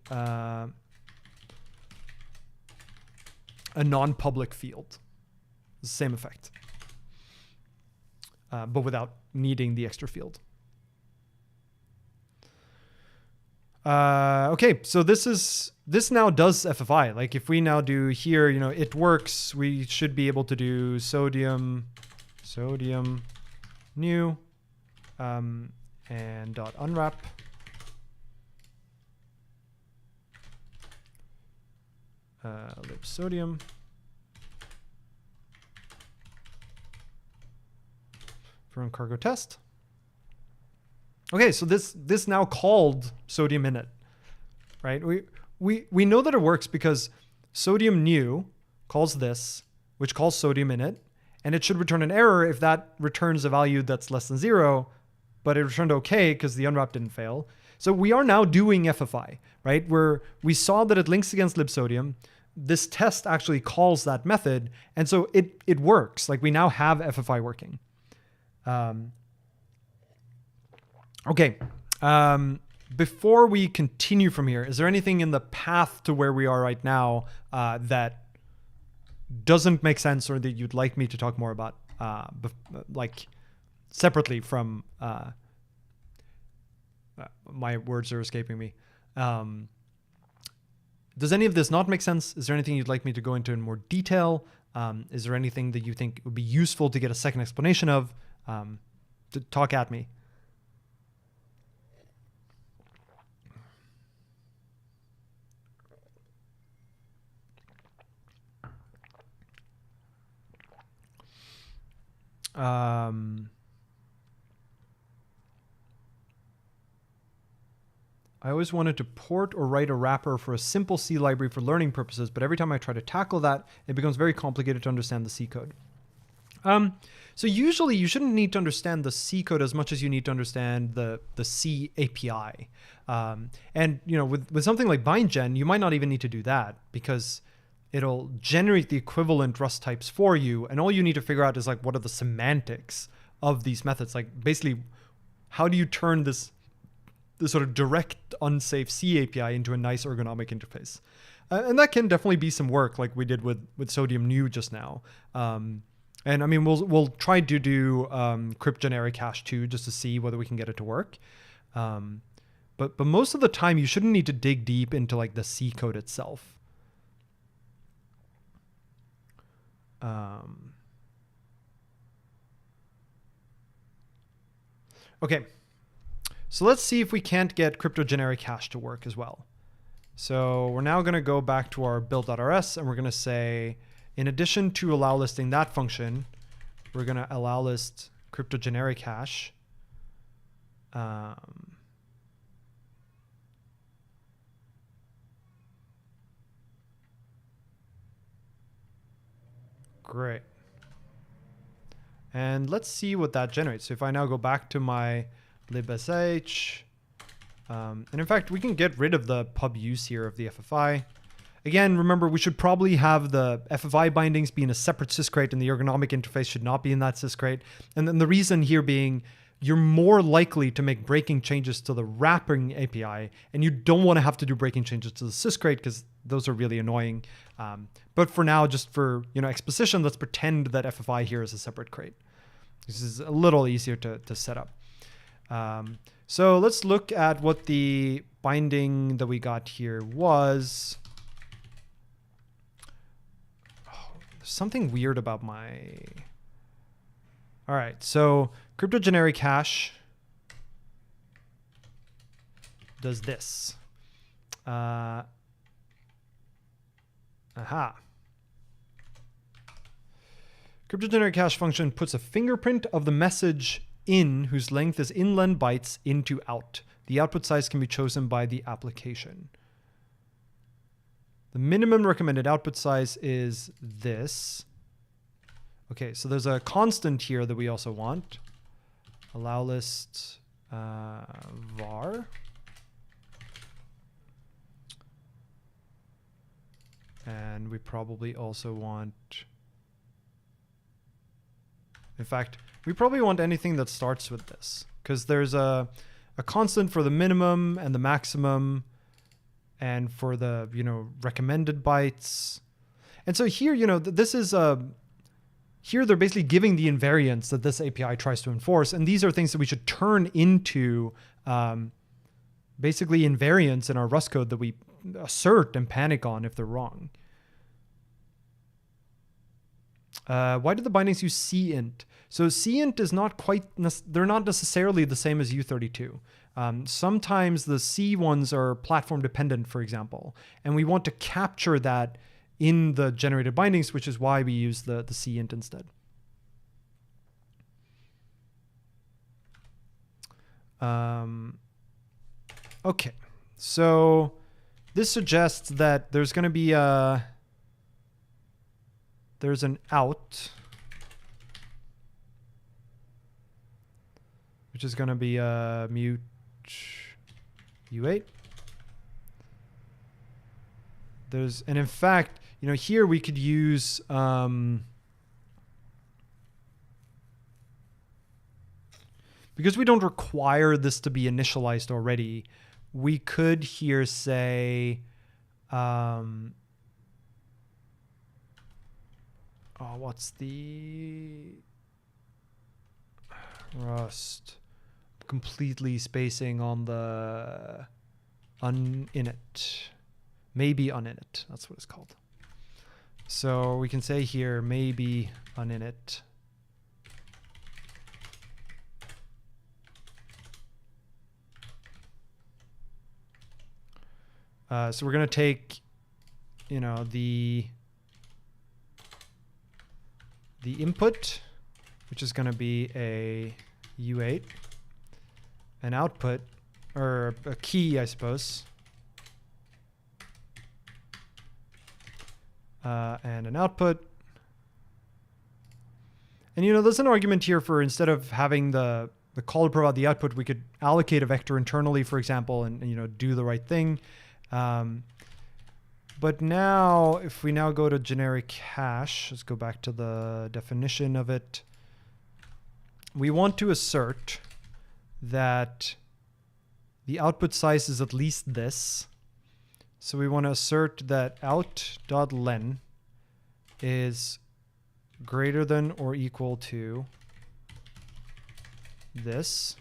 non-public field. The same effect, but without needing the extra field. Okay, so this now does FFI. Like if we now do here, it works. We should be able to do sodium new, and dot unwrap. Lib sodium. Run cargo test. Okay, so this now called sodium init, right? We know that it works because sodium new calls this, which calls sodium init, and it should return an error if that returns a value that's less than 0, but it returned okay because the unwrap didn't fail. So we are now doing FFI, right? Where we saw that it links against libsodium. This test actually calls that method, and so it works. Like we now have FFI working. Okay. Before we continue from here, is there anything in the path to where we are right now that doesn't make sense or that you'd like me to talk more about, like separately from my words are escaping me? Does any of this not make sense? Is there anything you'd like me to go into in more detail? Is there anything that you think would be useful to get a second explanation of? To talk at me. I always wanted to port or write a wrapper for a simple C library for learning purposes, but every time I try to tackle that, it becomes very complicated to understand the C code. So usually you shouldn't need to understand the C code as much as you need to understand the C API. And with something like bindgen, you might not even need to do that because it'll generate the equivalent Rust types for you. And all you need to figure out is like, what are the semantics of these methods? Like basically, how do you turn this sort of direct, unsafe C API into a nice ergonomic interface? And that can definitely be some work like we did with sodium new just now. And I mean, we'll try to do crypt generic hash too, just to see whether we can get it to work. But but most of the time you shouldn't need to dig deep into like the C code itself. Okay, so let's see if we can't get crypto generic hash to work as well. So we're now going to go back to our build.rs and we're going to say, in addition to allow listing that function, we're going to allow list crypto generic hash. Great. And let's see what that generates. So if I now go back to my libsh, and in fact, we can get rid of the pub use here of the FFI. Again, remember, we should probably have the FFI bindings be in a separate syscrate and the ergonomic interface should not be in that syscrate. And then the reason here being, you're more likely to make breaking changes to the wrapping API, and you don't want to have to do breaking changes to the syscrate because those are really annoying. But for now, just for exposition, let's pretend that FFI here is a separate crate. This is a little easier to set up. So let's look at what the binding that we got here was. Oh, there's something weird about my... All right, so crypto generic hash does this. Aha. Crypto generic hash function puts a fingerprint of the message in whose length is inlen bytes into out. The output size can be chosen by the application. The minimum recommended output size is this. Okay, so there's a constant here that we also want. Allow list var. And we probably also want... In fact, we probably want anything that starts with this, because there's a constant for the minimum and the maximum and for the, recommended bytes. And so here, this is here they're basically giving the invariants that this API tries to enforce. And these are things that we should turn into basically invariants in our Rust code that we assert and panic on if they're wrong. Why do the bindings use cint? So cint is not quite, they're not necessarily the same as U32. Sometimes the C ones are platform dependent, for example, and we want to capture that in the generated bindings, which is why we use the cint instead. Okay, so this suggests that there's going to be there's an out, which is going to be mute U8. And in fact, here we could use because we don't require this to be initialized already, we could here say what's the Rust completely spacing on the uninit, maybe uninit, that's what it's called. So we can say here maybe uninit. So we're going to take, the input, which is going to be a U8, an output, or a key, I suppose, and an output. And there's an argument here for, instead of having the caller provide the output, we could allocate a vector internally, for example, and do the right thing. But now, if we now go to generic hash, let's go back to the definition of it. We want to assert that the output size is at least this. So we want to assert that out.len is greater than or equal to this.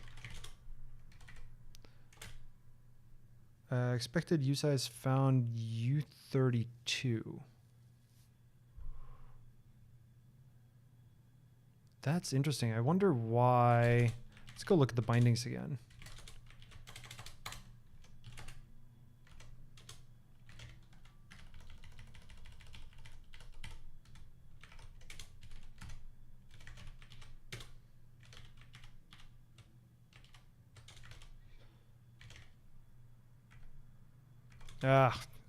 Expected U size found U32. That's interesting. I wonder why. Let's go look at the bindings again.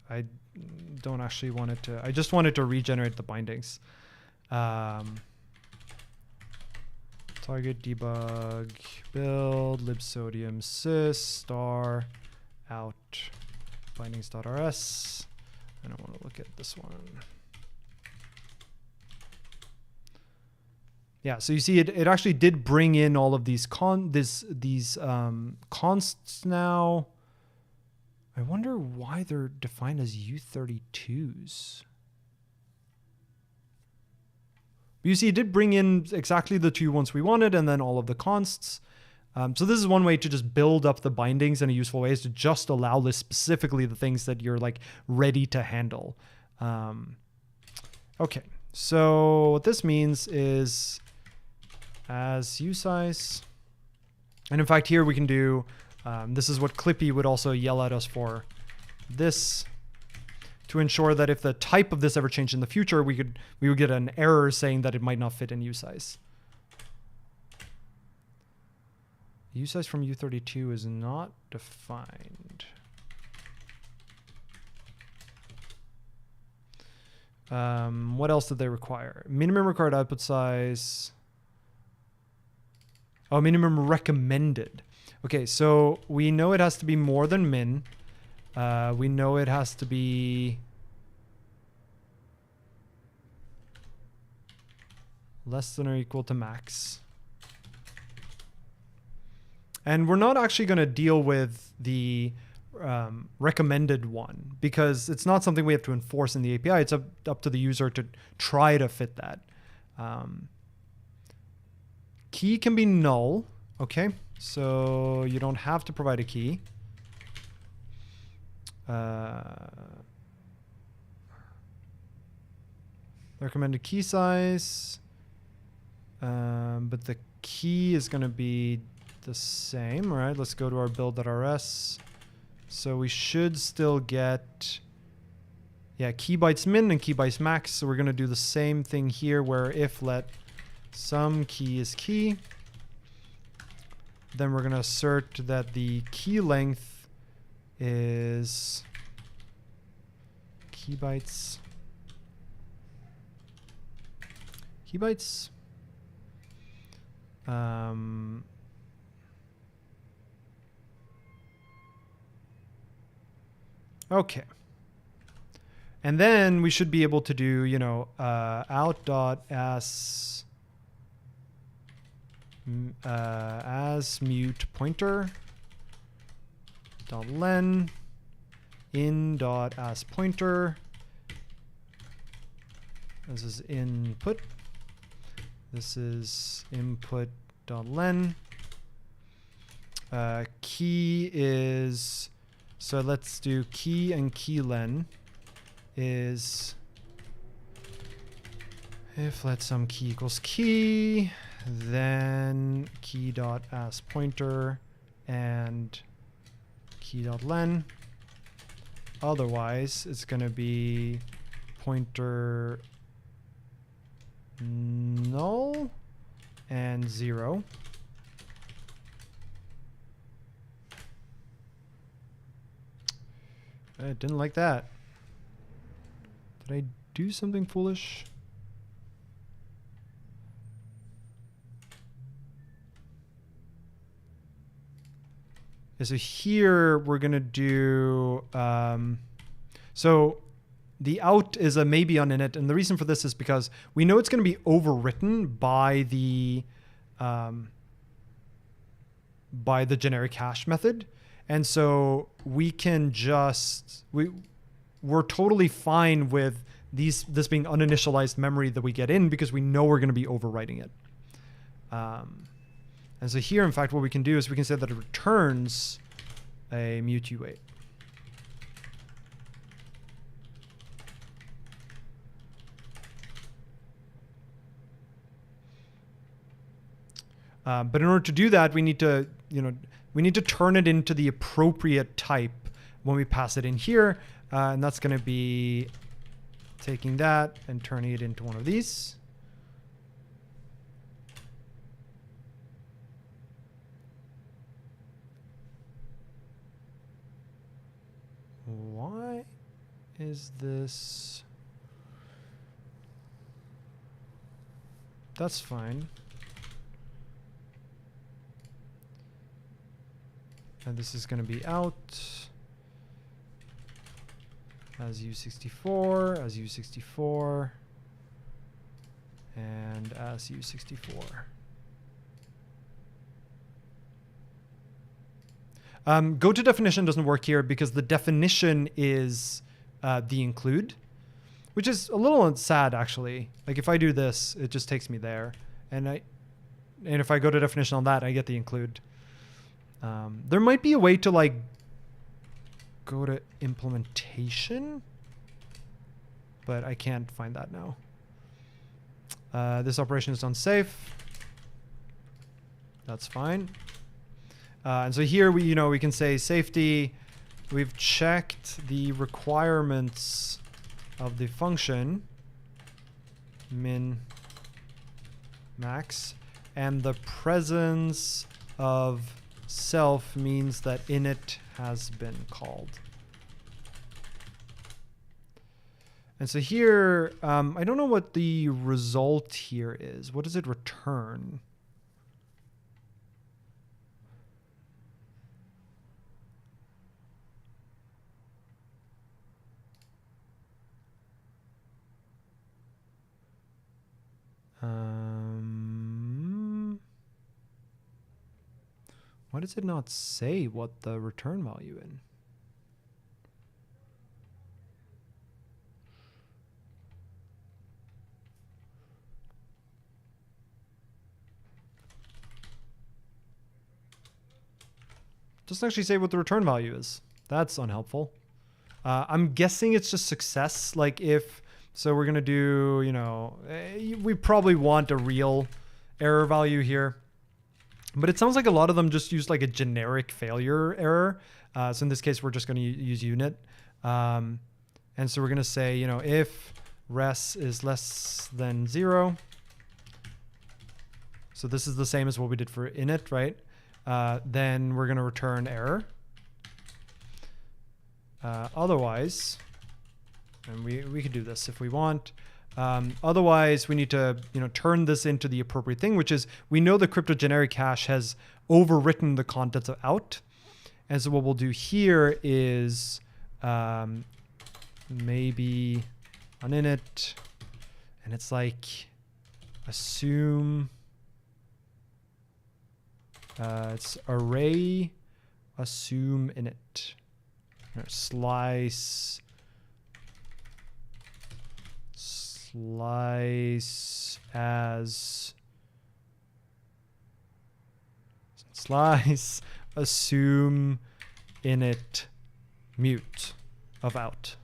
I don't actually want it to. I just wanted to regenerate the bindings. Target debug build libsodium sys star out bindings.rs. I don't want to look at this one. Yeah, so you see it actually did bring in all of these consts now. I wonder why they're defined as U32s. You see, it did bring in exactly the two ones we wanted and then all of the consts. So this is one way to just build up the bindings in a useful way, is to just allow this specifically the things that you're like ready to handle. Okay, so what this means is as usize, and in fact here we can do, this is what Clippy would also yell at us for, this, to ensure that if the type of this ever changed in the future, we would get an error saying that it might not fit in usize. Usize from U32 is not defined. What else did they require? Minimum required output size. Oh, minimum recommended. Okay, so we know it has to be more than min. We know it has to be less than or equal to max. And we're not actually going to deal with the recommended one because it's not something we have to enforce in the API. It's up to the user to try to fit that. Key can be null. Okay, so you don't have to provide a key. Recommended key size. But the key is going to be the same. All right, let's go to our build.rs. So we should still get, yeah, key bytes min and key bytes max. So we're going to do the same thing here where if let some key is key, then we're going to assert that the key length is key bytes. Key bytes. Okay. And then we should be able to do, you know, out.as as mute pointer dot len in dot as pointer. This is input. This is input dot len. Key is, so let's do key and key len is if let some key equals key, then key dot as pointer and key dot len. Otherwise, it's going to be pointer null and 0. I didn't like that. Did I do something foolish? So here we're going to do, so the out is a maybe on init. And the reason for this is because we know it's going to be overwritten by the generic hash method. And so we can just, we're totally fine with this being uninitialized memory that we get in because we know we're going to be overwriting it. And so here, in fact, what we can do is we can say that it returns a mute U8. But in order to do that, we need to, turn it into the appropriate type when we pass it in here. And that's going to be taking that and turning it into one of these. Why is this? That's fine. And this is going to be out as U64, as U64, and as U64. Go to definition doesn't work here because the definition is the include, which is a little sad actually. Like if I do this, it just takes me there, and if I go to definition on that, I get the include. There might be a way to like go to implementation, but I can't find that now. This operation is unsafe. That's fine. And so here we can say safety. We've checked the requirements of the function min max, and the presence of self means that init has been called. And so here, I don't know what the result here is. What does it return? Why does it not say what the return value in? Doesn't actually say what the return value is. That's unhelpful. I'm guessing it's just success. Like so we're going to do, we probably want a real error value here. But it sounds like a lot of them just use like a generic failure error. So in this case, we're just going to use unit. And so we're going to say, if res is less than 0. So this is the same as what we did for init, right? Then we're going to return error. Otherwise, and we could do this if we want. Otherwise, we need to turn this into the appropriate thing, which is we know the cryptogeneric hash has overwritten the contents of out. And so what we'll do here is maybe on init, and it's like assume it's array assume init, slice as assume init mute of out.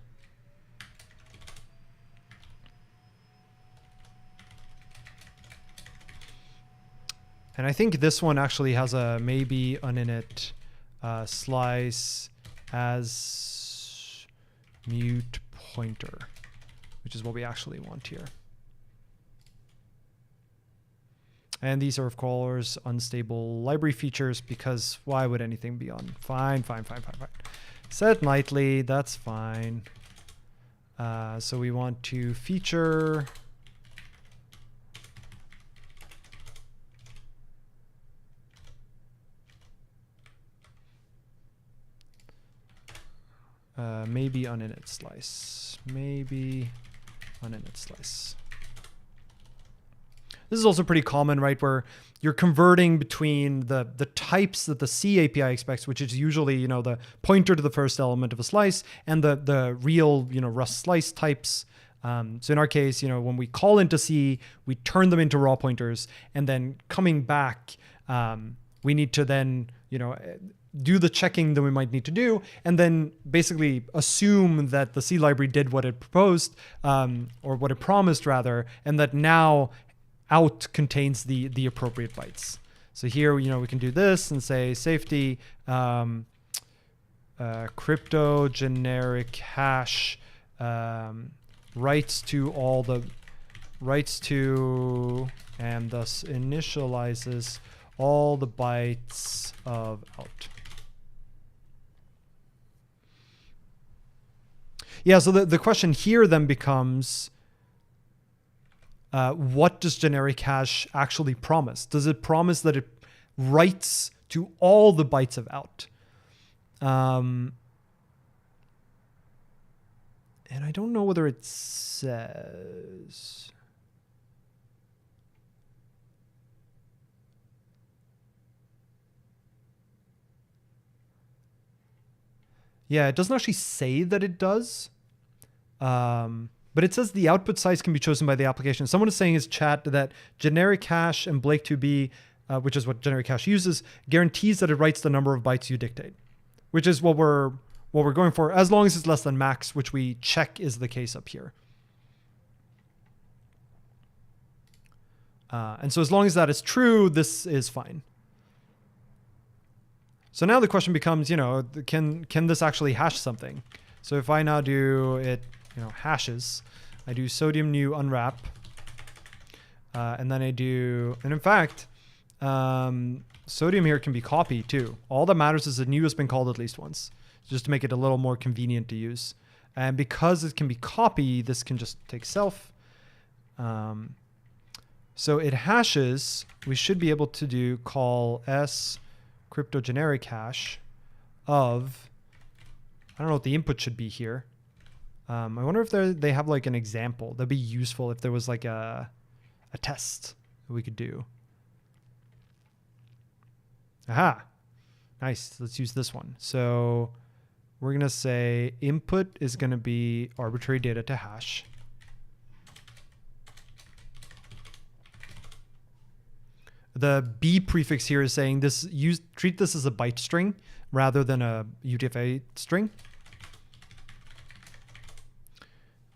And I think this one actually has a maybe an init slice as mute pointer, which is what we actually want here. And these are, of course, unstable library features because why would anything be on? Fine. Set nightly, that's fine. So we want to feature maybe on init slice. Maybe on init slice. This is also pretty common, right? Where you're converting between the types that the C API expects, which is usually, the pointer to the first element of a slice, and the real, Rust slice types. So in our case, when we call into C, we turn them into raw pointers, and then coming back, we need to then, do the checking that we might need to do, and then basically assume that the C library did what it proposed, or what it promised rather, and that now out contains the appropriate bytes. So here, we can do this and say safety, crypto generic hash, writes to, and thus initializes all the bytes of out. Yeah, so the question here then becomes, what does generic hash actually promise? Does it promise that it writes to all the bytes of out? And I don't know whether it says. Yeah, it doesn't actually say that it does. But it says the output size can be chosen by the application. Someone is saying in his chat that generic hash and Blake2B, which is what generic hash uses, guarantees that it writes the number of bytes you dictate, which is what we're going for, as long as it's less than max, which we check is the case up here. And so as long as that is true, this is fine. So now the question becomes, can this actually hash something? So if I now do it, hashes, I do sodium new unwrap, and then I do, and in fact, sodium here can be copy too. All that matters is the new has been called at least once, just to make it a little more convenient to use. And because it can be copy, this can just take self. So it hashes, we should be able to do call s crypto generic hash of, I don't know what the input should be here. I wonder if they have like an example. That'd be useful if there was like a test that we could do. Aha, nice. Let's use this one. So we're going to say input is going to be arbitrary data to hash. The B prefix here is saying treat this as a byte string rather than a UTF-8 string.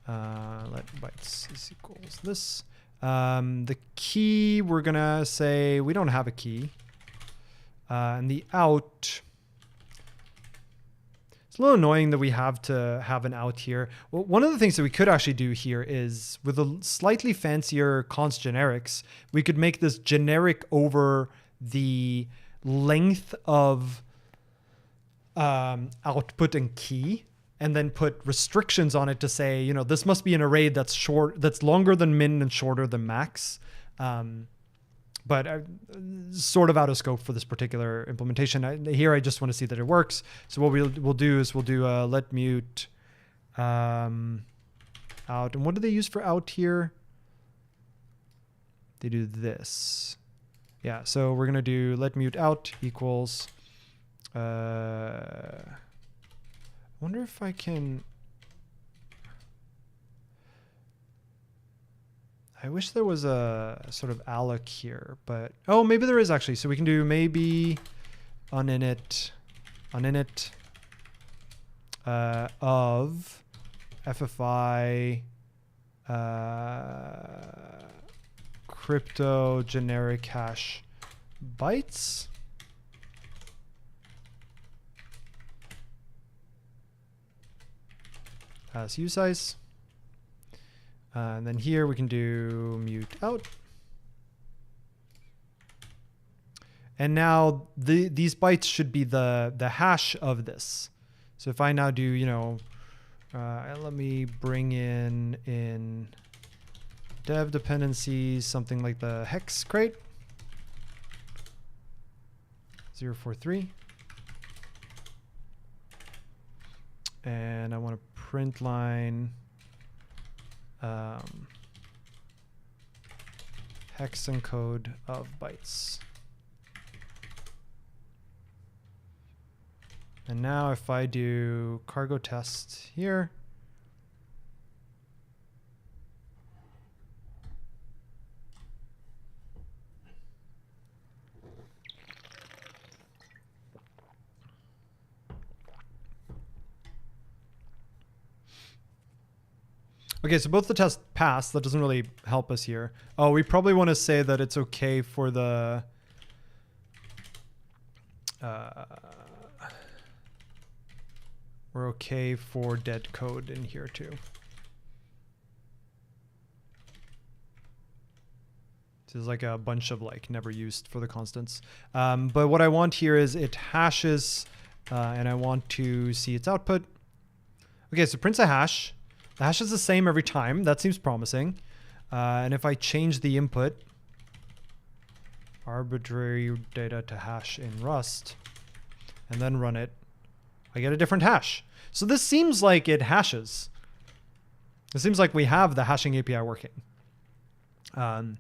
Let bytes is equals this. The key, we're going to say we don't have a key. And the out, it's a little annoying that we have to have an out here. Well, one of the things that we could actually do here is with a slightly fancier const generics, we could make this generic over the length of output and key, and then put restrictions on it to say, this must be an array that's longer than min and shorter than max. But sort of out of scope for this particular implementation. Here, I just want to see that it works. So what we'll do is we'll do let mute out. And what do they use for out here? They do this. Yeah, so we're going to do let mute out equals. I wonder if I can. I wish there was a sort of alloc here, but oh, maybe there is actually. So we can do maybe uninit of FFI crypto generic hash bytes. As usize. And then here we can do mute out. And now these bytes should be the hash of this. So if I now do, let me bring in dev dependencies, something like the hex crate, 043. And I want to print line hex encode of bytes. And now if I do cargo test here, okay, so both the tests pass. That doesn't really help us here. Oh, we probably want to say that it's okay for the We're okay for dead code in here too. This is like a bunch of like never used for the constants. But what I want here is it hashes, and I want to see its output. Okay, so prints a hash. The hash is the same every time. That seems promising. And if I change the input, arbitrary data to hash in Rust, and then run it, I get a different hash. So this seems like it hashes. It seems like we have the hashing API working. And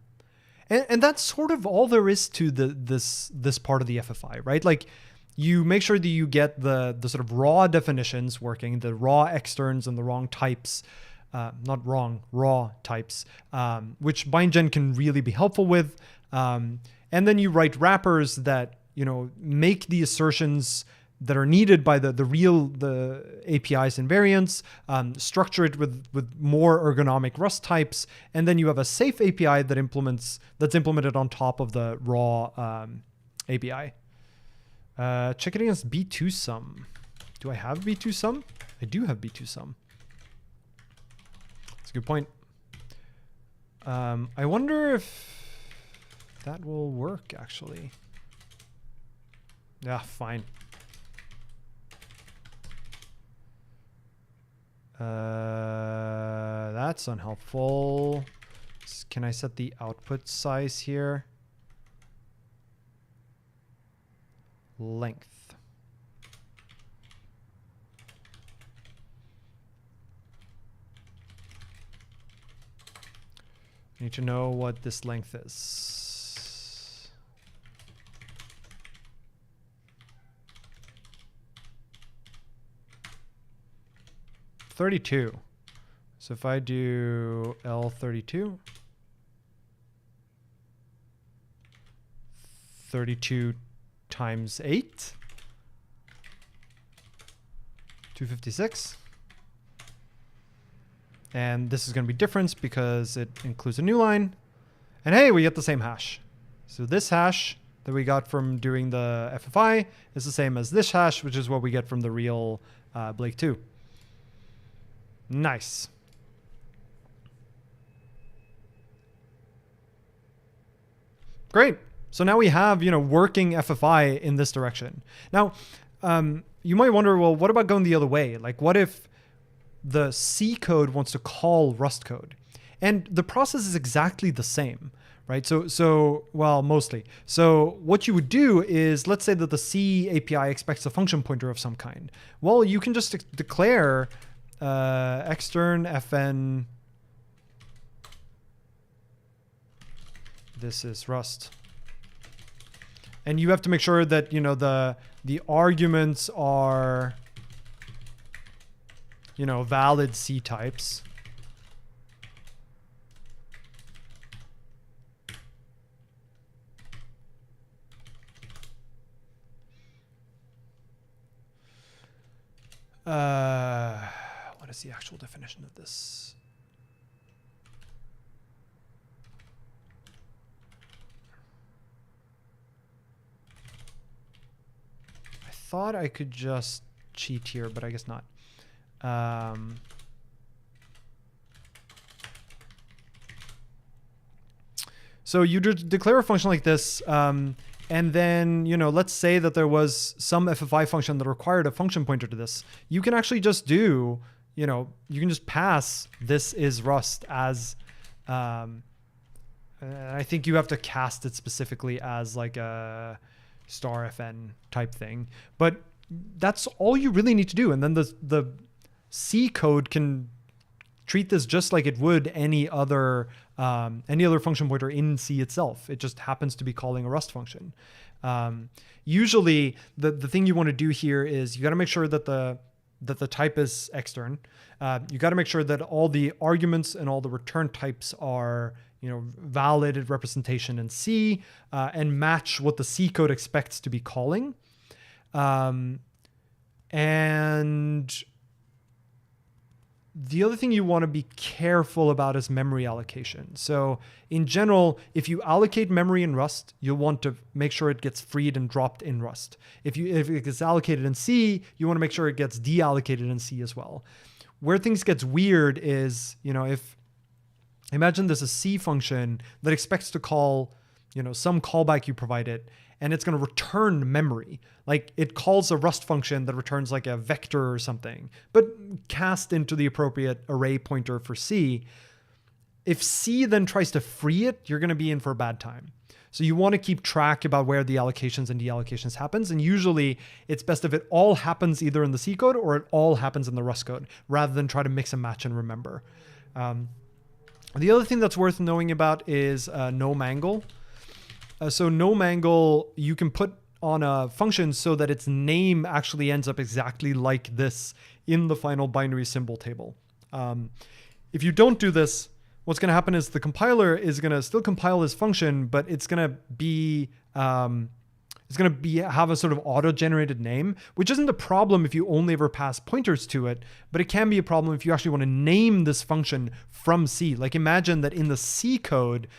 that's sort of all there is to this part of the FFI, right? Like, you make sure that you get the sort of raw definitions working, the raw externs and the wrong types, raw types, which bindgen can really be helpful with. And then you write wrappers that, make the assertions that are needed by the APIs and variants, structure it with more ergonomic Rust types, and then you have a safe API that's implemented on top of the raw API. Check it against B2 sum. Do I have B2 sum? I do have B2 sum. That's a good point. I wonder if that will work actually. Yeah, fine. That's unhelpful. Can I set the output size here? Length. I need to know what this length is. 32. So if I do L32, 32 times 8, 256. And this is going to be difference because it includes a new line. And hey, we get the same hash. So this hash that we got from doing the FFI is the same as this hash, which is what we get from the real Blake 2. Nice. Great. So now we have, working FFI in this direction. Now, you might wonder, well, what about going the other way? Like, what if the C code wants to call Rust code? And the process is exactly the same, right? Well, mostly. So what you would do is, let's say that the C API expects a function pointer of some kind. Well, you can just declare extern fn. This is Rust. And you have to make sure that, the arguments are, valid C types. What is the actual definition of this? I thought I could just cheat here, but I guess not. So you declare a function like this, and then, let's say that there was some FFI function that required a function pointer to this. You can actually just do, you can just pass this is Rust as, I think you have to cast it specifically as like a star FN type thing, but that's all you really need to do. And then the C code can treat this just like it would any other function pointer in C itself. It just happens to be calling a Rust function. Usually the thing you want to do here is you got to make sure that the type is extern. You got to make sure that all the arguments and all the return types are, validated representation in C, and match what the C code expects to be calling. And The other thing you want to be careful about is memory allocation. So in general, if you allocate memory in Rust, you'll want to make sure it gets freed and dropped in Rust. If it gets allocated in C, you want to make sure it gets deallocated in C as well. Where things gets weird is, if imagine there's a C function that expects to call, some callback you provided, and it's going to return memory. Like it calls a Rust function that returns like a vector or something, but cast into the appropriate array pointer for C. If C then tries to free it, you're going to be in for a bad time. So you want to keep track about where the allocations and deallocations happens. And usually it's best if it all happens either in the C code or it all happens in the Rust code, rather than try to mix and match and remember. The other thing that's worth knowing about is no mangle. So no mangle, you can put on a function so that its name actually ends up exactly like this in the final binary symbol table. If you don't do this, what's going to happen is the compiler is going to still compile this function, but it's going to be have a sort of auto-generated name, which isn't a problem if you only ever pass pointers to it, but it can be a problem if you actually want to name this function from C. Like imagine that in the C code,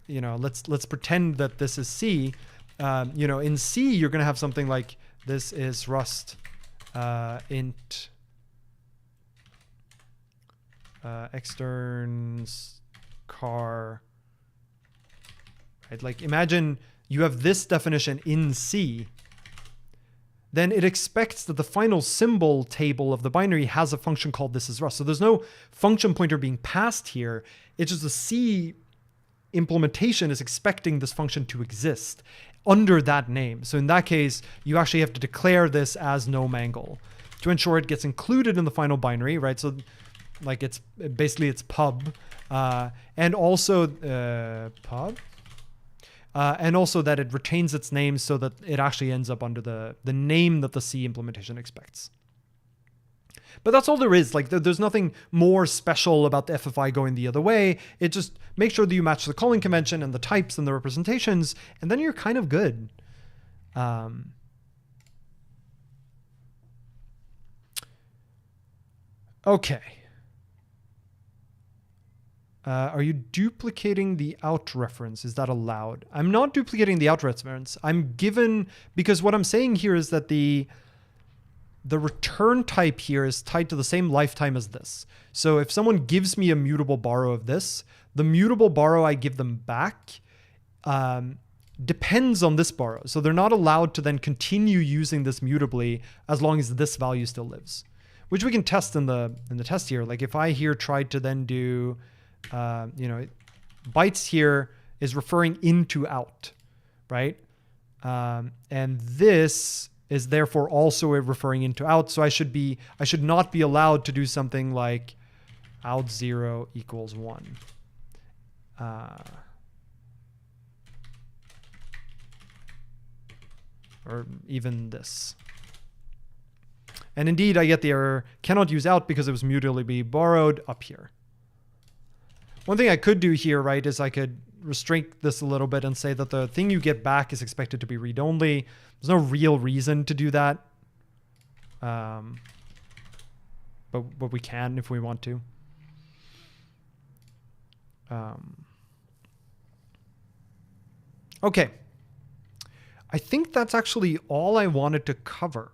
let's pretend that this is C. In C, you're going to have something like this is Rust int externs car. Right? Like imagine you have this definition in C. Then it expects that the final symbol table of the binary has a function called this is Rust. So there's no function pointer being passed here. It's just the C implementation is expecting this function to exist under that name. So in that case, you actually have to declare this as no mangle to ensure it gets included in the final binary, right? So like it's basically it's pub, and also pub, and also that it retains its name so that it actually ends up under the name that the C implementation expects. But that's all there is. Like there's nothing more special about the FFI going the other way. It just makes sure that you match the calling convention and the types and the representations, and then you're kind of good. Okay. Are you duplicating the out reference? Is that allowed? I'm not duplicating the out reference. Because what I'm saying here is that the return type here is tied to the same lifetime as this. So if someone gives me a mutable borrow of this, the mutable borrow I give them back depends on this borrow. So they're not allowed to then continue using this mutably as long as this value still lives, which we can test in the test here. Like if I here tried to then do, bytes here is referring into out, right? And this is therefore also referring into out. So I should not be allowed to do something like out 0 equals 1. Or even this. And indeed, I get the error cannot use out because it was mutably borrowed up here. One thing I could do here, right, is I could restrict this a little bit and say that the thing you get back is expected to be read-only. There's no real reason to do that. But we can if we want to. Okay. I think that's actually all I wanted to cover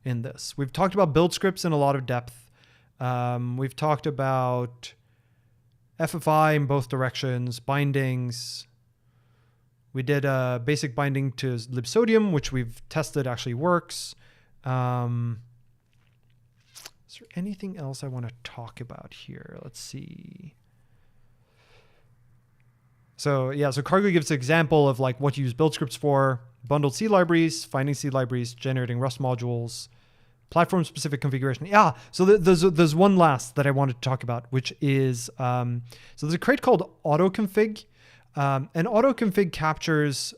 in this. We've talked about build scripts in a lot of depth. We've talked about FFI in both directions, bindings. We did a basic binding to libsodium, which we've tested actually works. Is there anything else I want to talk about here? Let's see. So yeah, so Cargo gives an example of like what you use build scripts for: bundled C libraries, finding C libraries, generating Rust modules, platform-specific configuration. Yeah, so there's one last that I wanted to talk about, which is, so there's a crate called autoconfig. And autoconfig captures,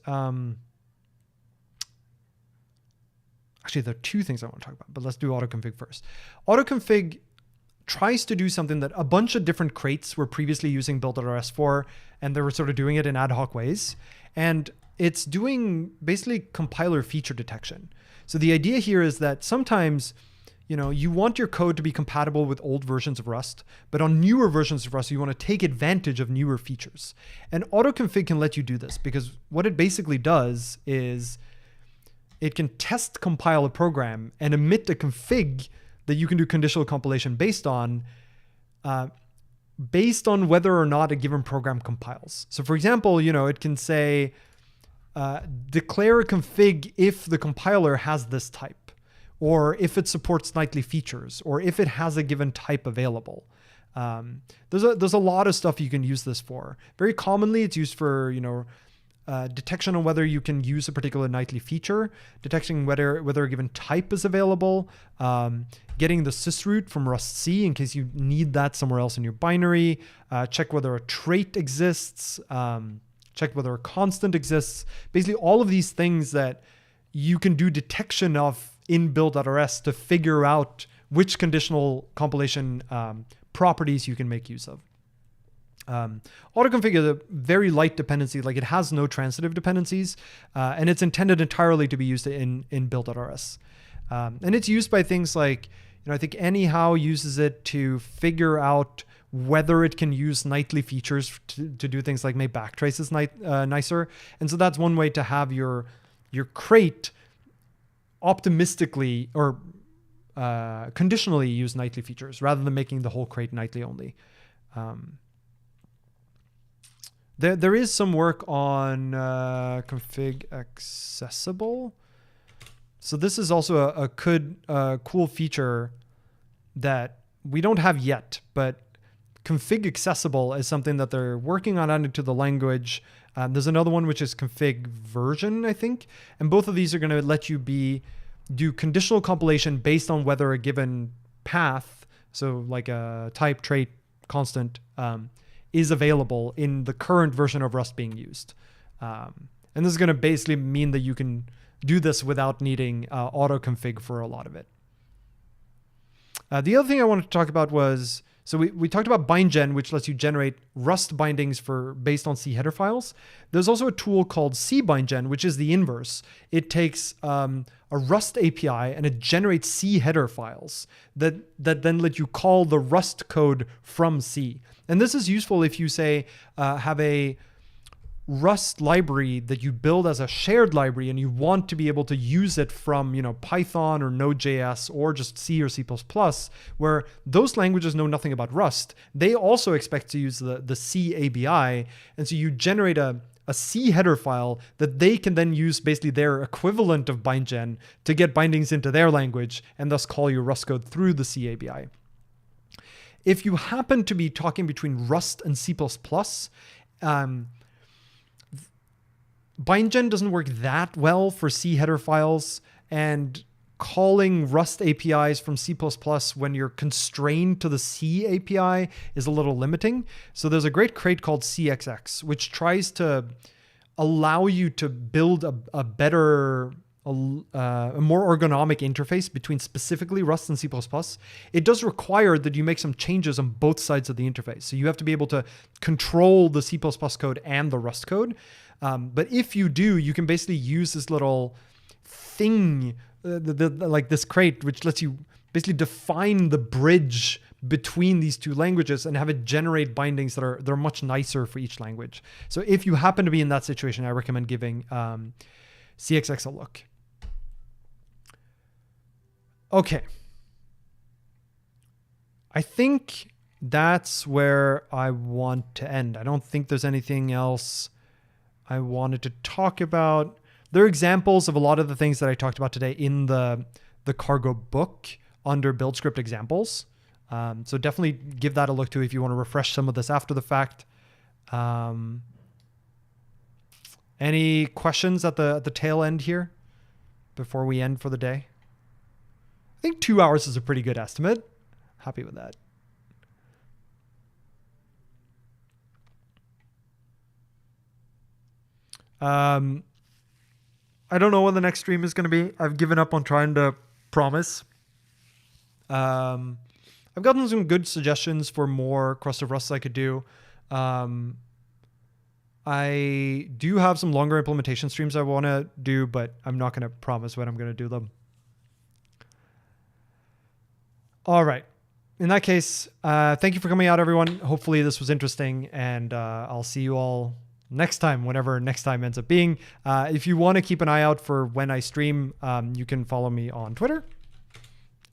actually there are two things I want to talk about, but let's do autoconfig first. Autoconfig tries to do something that a bunch of different crates were previously using build.rs for, and they were sort of doing it in ad hoc ways. And it's doing basically compiler feature detection. So the idea here is that sometimes you want your code to be compatible with old versions of Rust, but on newer versions of Rust, you want to take advantage of newer features. And autoconfig can let you do this, because what it basically does is it can test compile a program and emit a config that you can do conditional compilation based on whether or not a given program compiles. So for example, it can say, declare a config if the compiler has this type, or if it supports nightly features, or if it has a given type available. There's a lot of stuff you can use this for. Very commonly, it's used for, detection on whether you can use a particular nightly feature, detecting whether a given type is available, getting the sysroot from Rust C in case you need that somewhere else in your binary, check whether a trait exists, check whether a constant exists. Basically, all of these things that you can do detection of in build.rs to figure out which conditional compilation properties you can make use of. Autoconfig is a very light dependency, like it has no transitive dependencies, and it's intended entirely to be used in build.rs. And it's used by things like, I think Anyhow uses it to figure out whether it can use nightly features to do things like make backtraces nicer. And so that's one way to have your crate optimistically or conditionally use nightly features rather than making the whole crate nightly only. There is some work on config accessible. So this is also a cool feature that we don't have yet, but config accessible is something that they're working on adding to the language. There's another one which is config version, I think. And both of these are going to let you do conditional compilation based on whether a given path, so like a type, trait, constant, is available in the current version of Rust being used. And this is going to basically mean that you can do this without needing autoconfig for a lot of it. The other thing I wanted to talk about was, so we talked about bindgen, which lets you generate Rust bindings based on C header files. There's also a tool called cbindgen, which is the inverse. It takes a Rust API and it generates C header files that then let you call the Rust code from C. And this is useful if you say have a Rust library that you build as a shared library and you want to be able to use it from Python or Node.js or just C or C++, where those languages know nothing about Rust. They also expect to use the C ABI, and so you generate a C header file that they can then use basically their equivalent of bindgen to get bindings into their language and thus call your Rust code through the C ABI. If you happen to be talking between Rust and C++, bindgen doesn't work that well for C header files, and calling Rust APIs from C++ when you're constrained to the C API is a little limiting. So there's a great crate called CXX, which tries to allow you to build a better, a more ergonomic interface between specifically Rust and C++. It does require that you make some changes on both sides of the interface. So you have to be able to control the C++ code and the Rust code. But if you do, you can basically use this little thing, like this crate, which lets you basically define the bridge between these two languages and have it generate bindings that are much nicer for each language. So if you happen to be in that situation, I recommend giving CXX a look. Okay. I think that's where I want to end. I don't think there's anything else I wanted to talk about. There are examples of a lot of the things that I talked about today in the Cargo book under build script examples. So definitely give that a look too if you want to refresh some of this after the fact. Any questions at the tail end here before we end for the day? I think 2 hours is a pretty good estimate. Happy with that. I don't know when the next stream is going to be. I've given up on trying to promise. I've gotten some good suggestions for more Crust of Rust I could do. I do have some longer implementation streams I want to do, but I'm not going to promise when I'm going to do them. All right. In that case, thank you for coming out, everyone. Hopefully this was interesting, and I'll see you all next time, whenever next time ends up being. If you want to keep an eye out for when I stream, you can follow me on Twitter.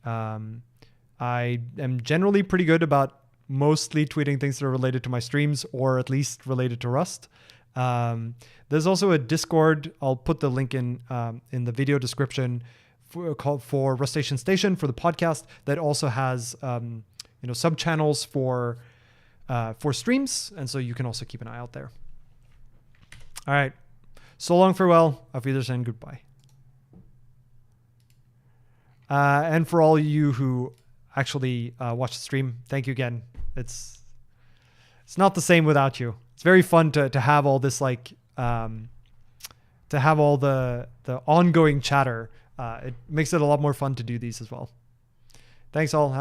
I am generally pretty good about mostly tweeting things that are related to my streams, or at least related to Rust. There's also a Discord. I'll put the link in the video description for Rustation Station for the podcast, that also has sub channels for streams, and so you can also keep an eye out there. All right, so long, farewell, auf Wiedersehen, goodbye. And for all you who actually watch the stream, thank you again. It's not the same without you. It's very fun to have all this to have all the ongoing chatter. It makes it a lot more fun to do these as well. Thanks all.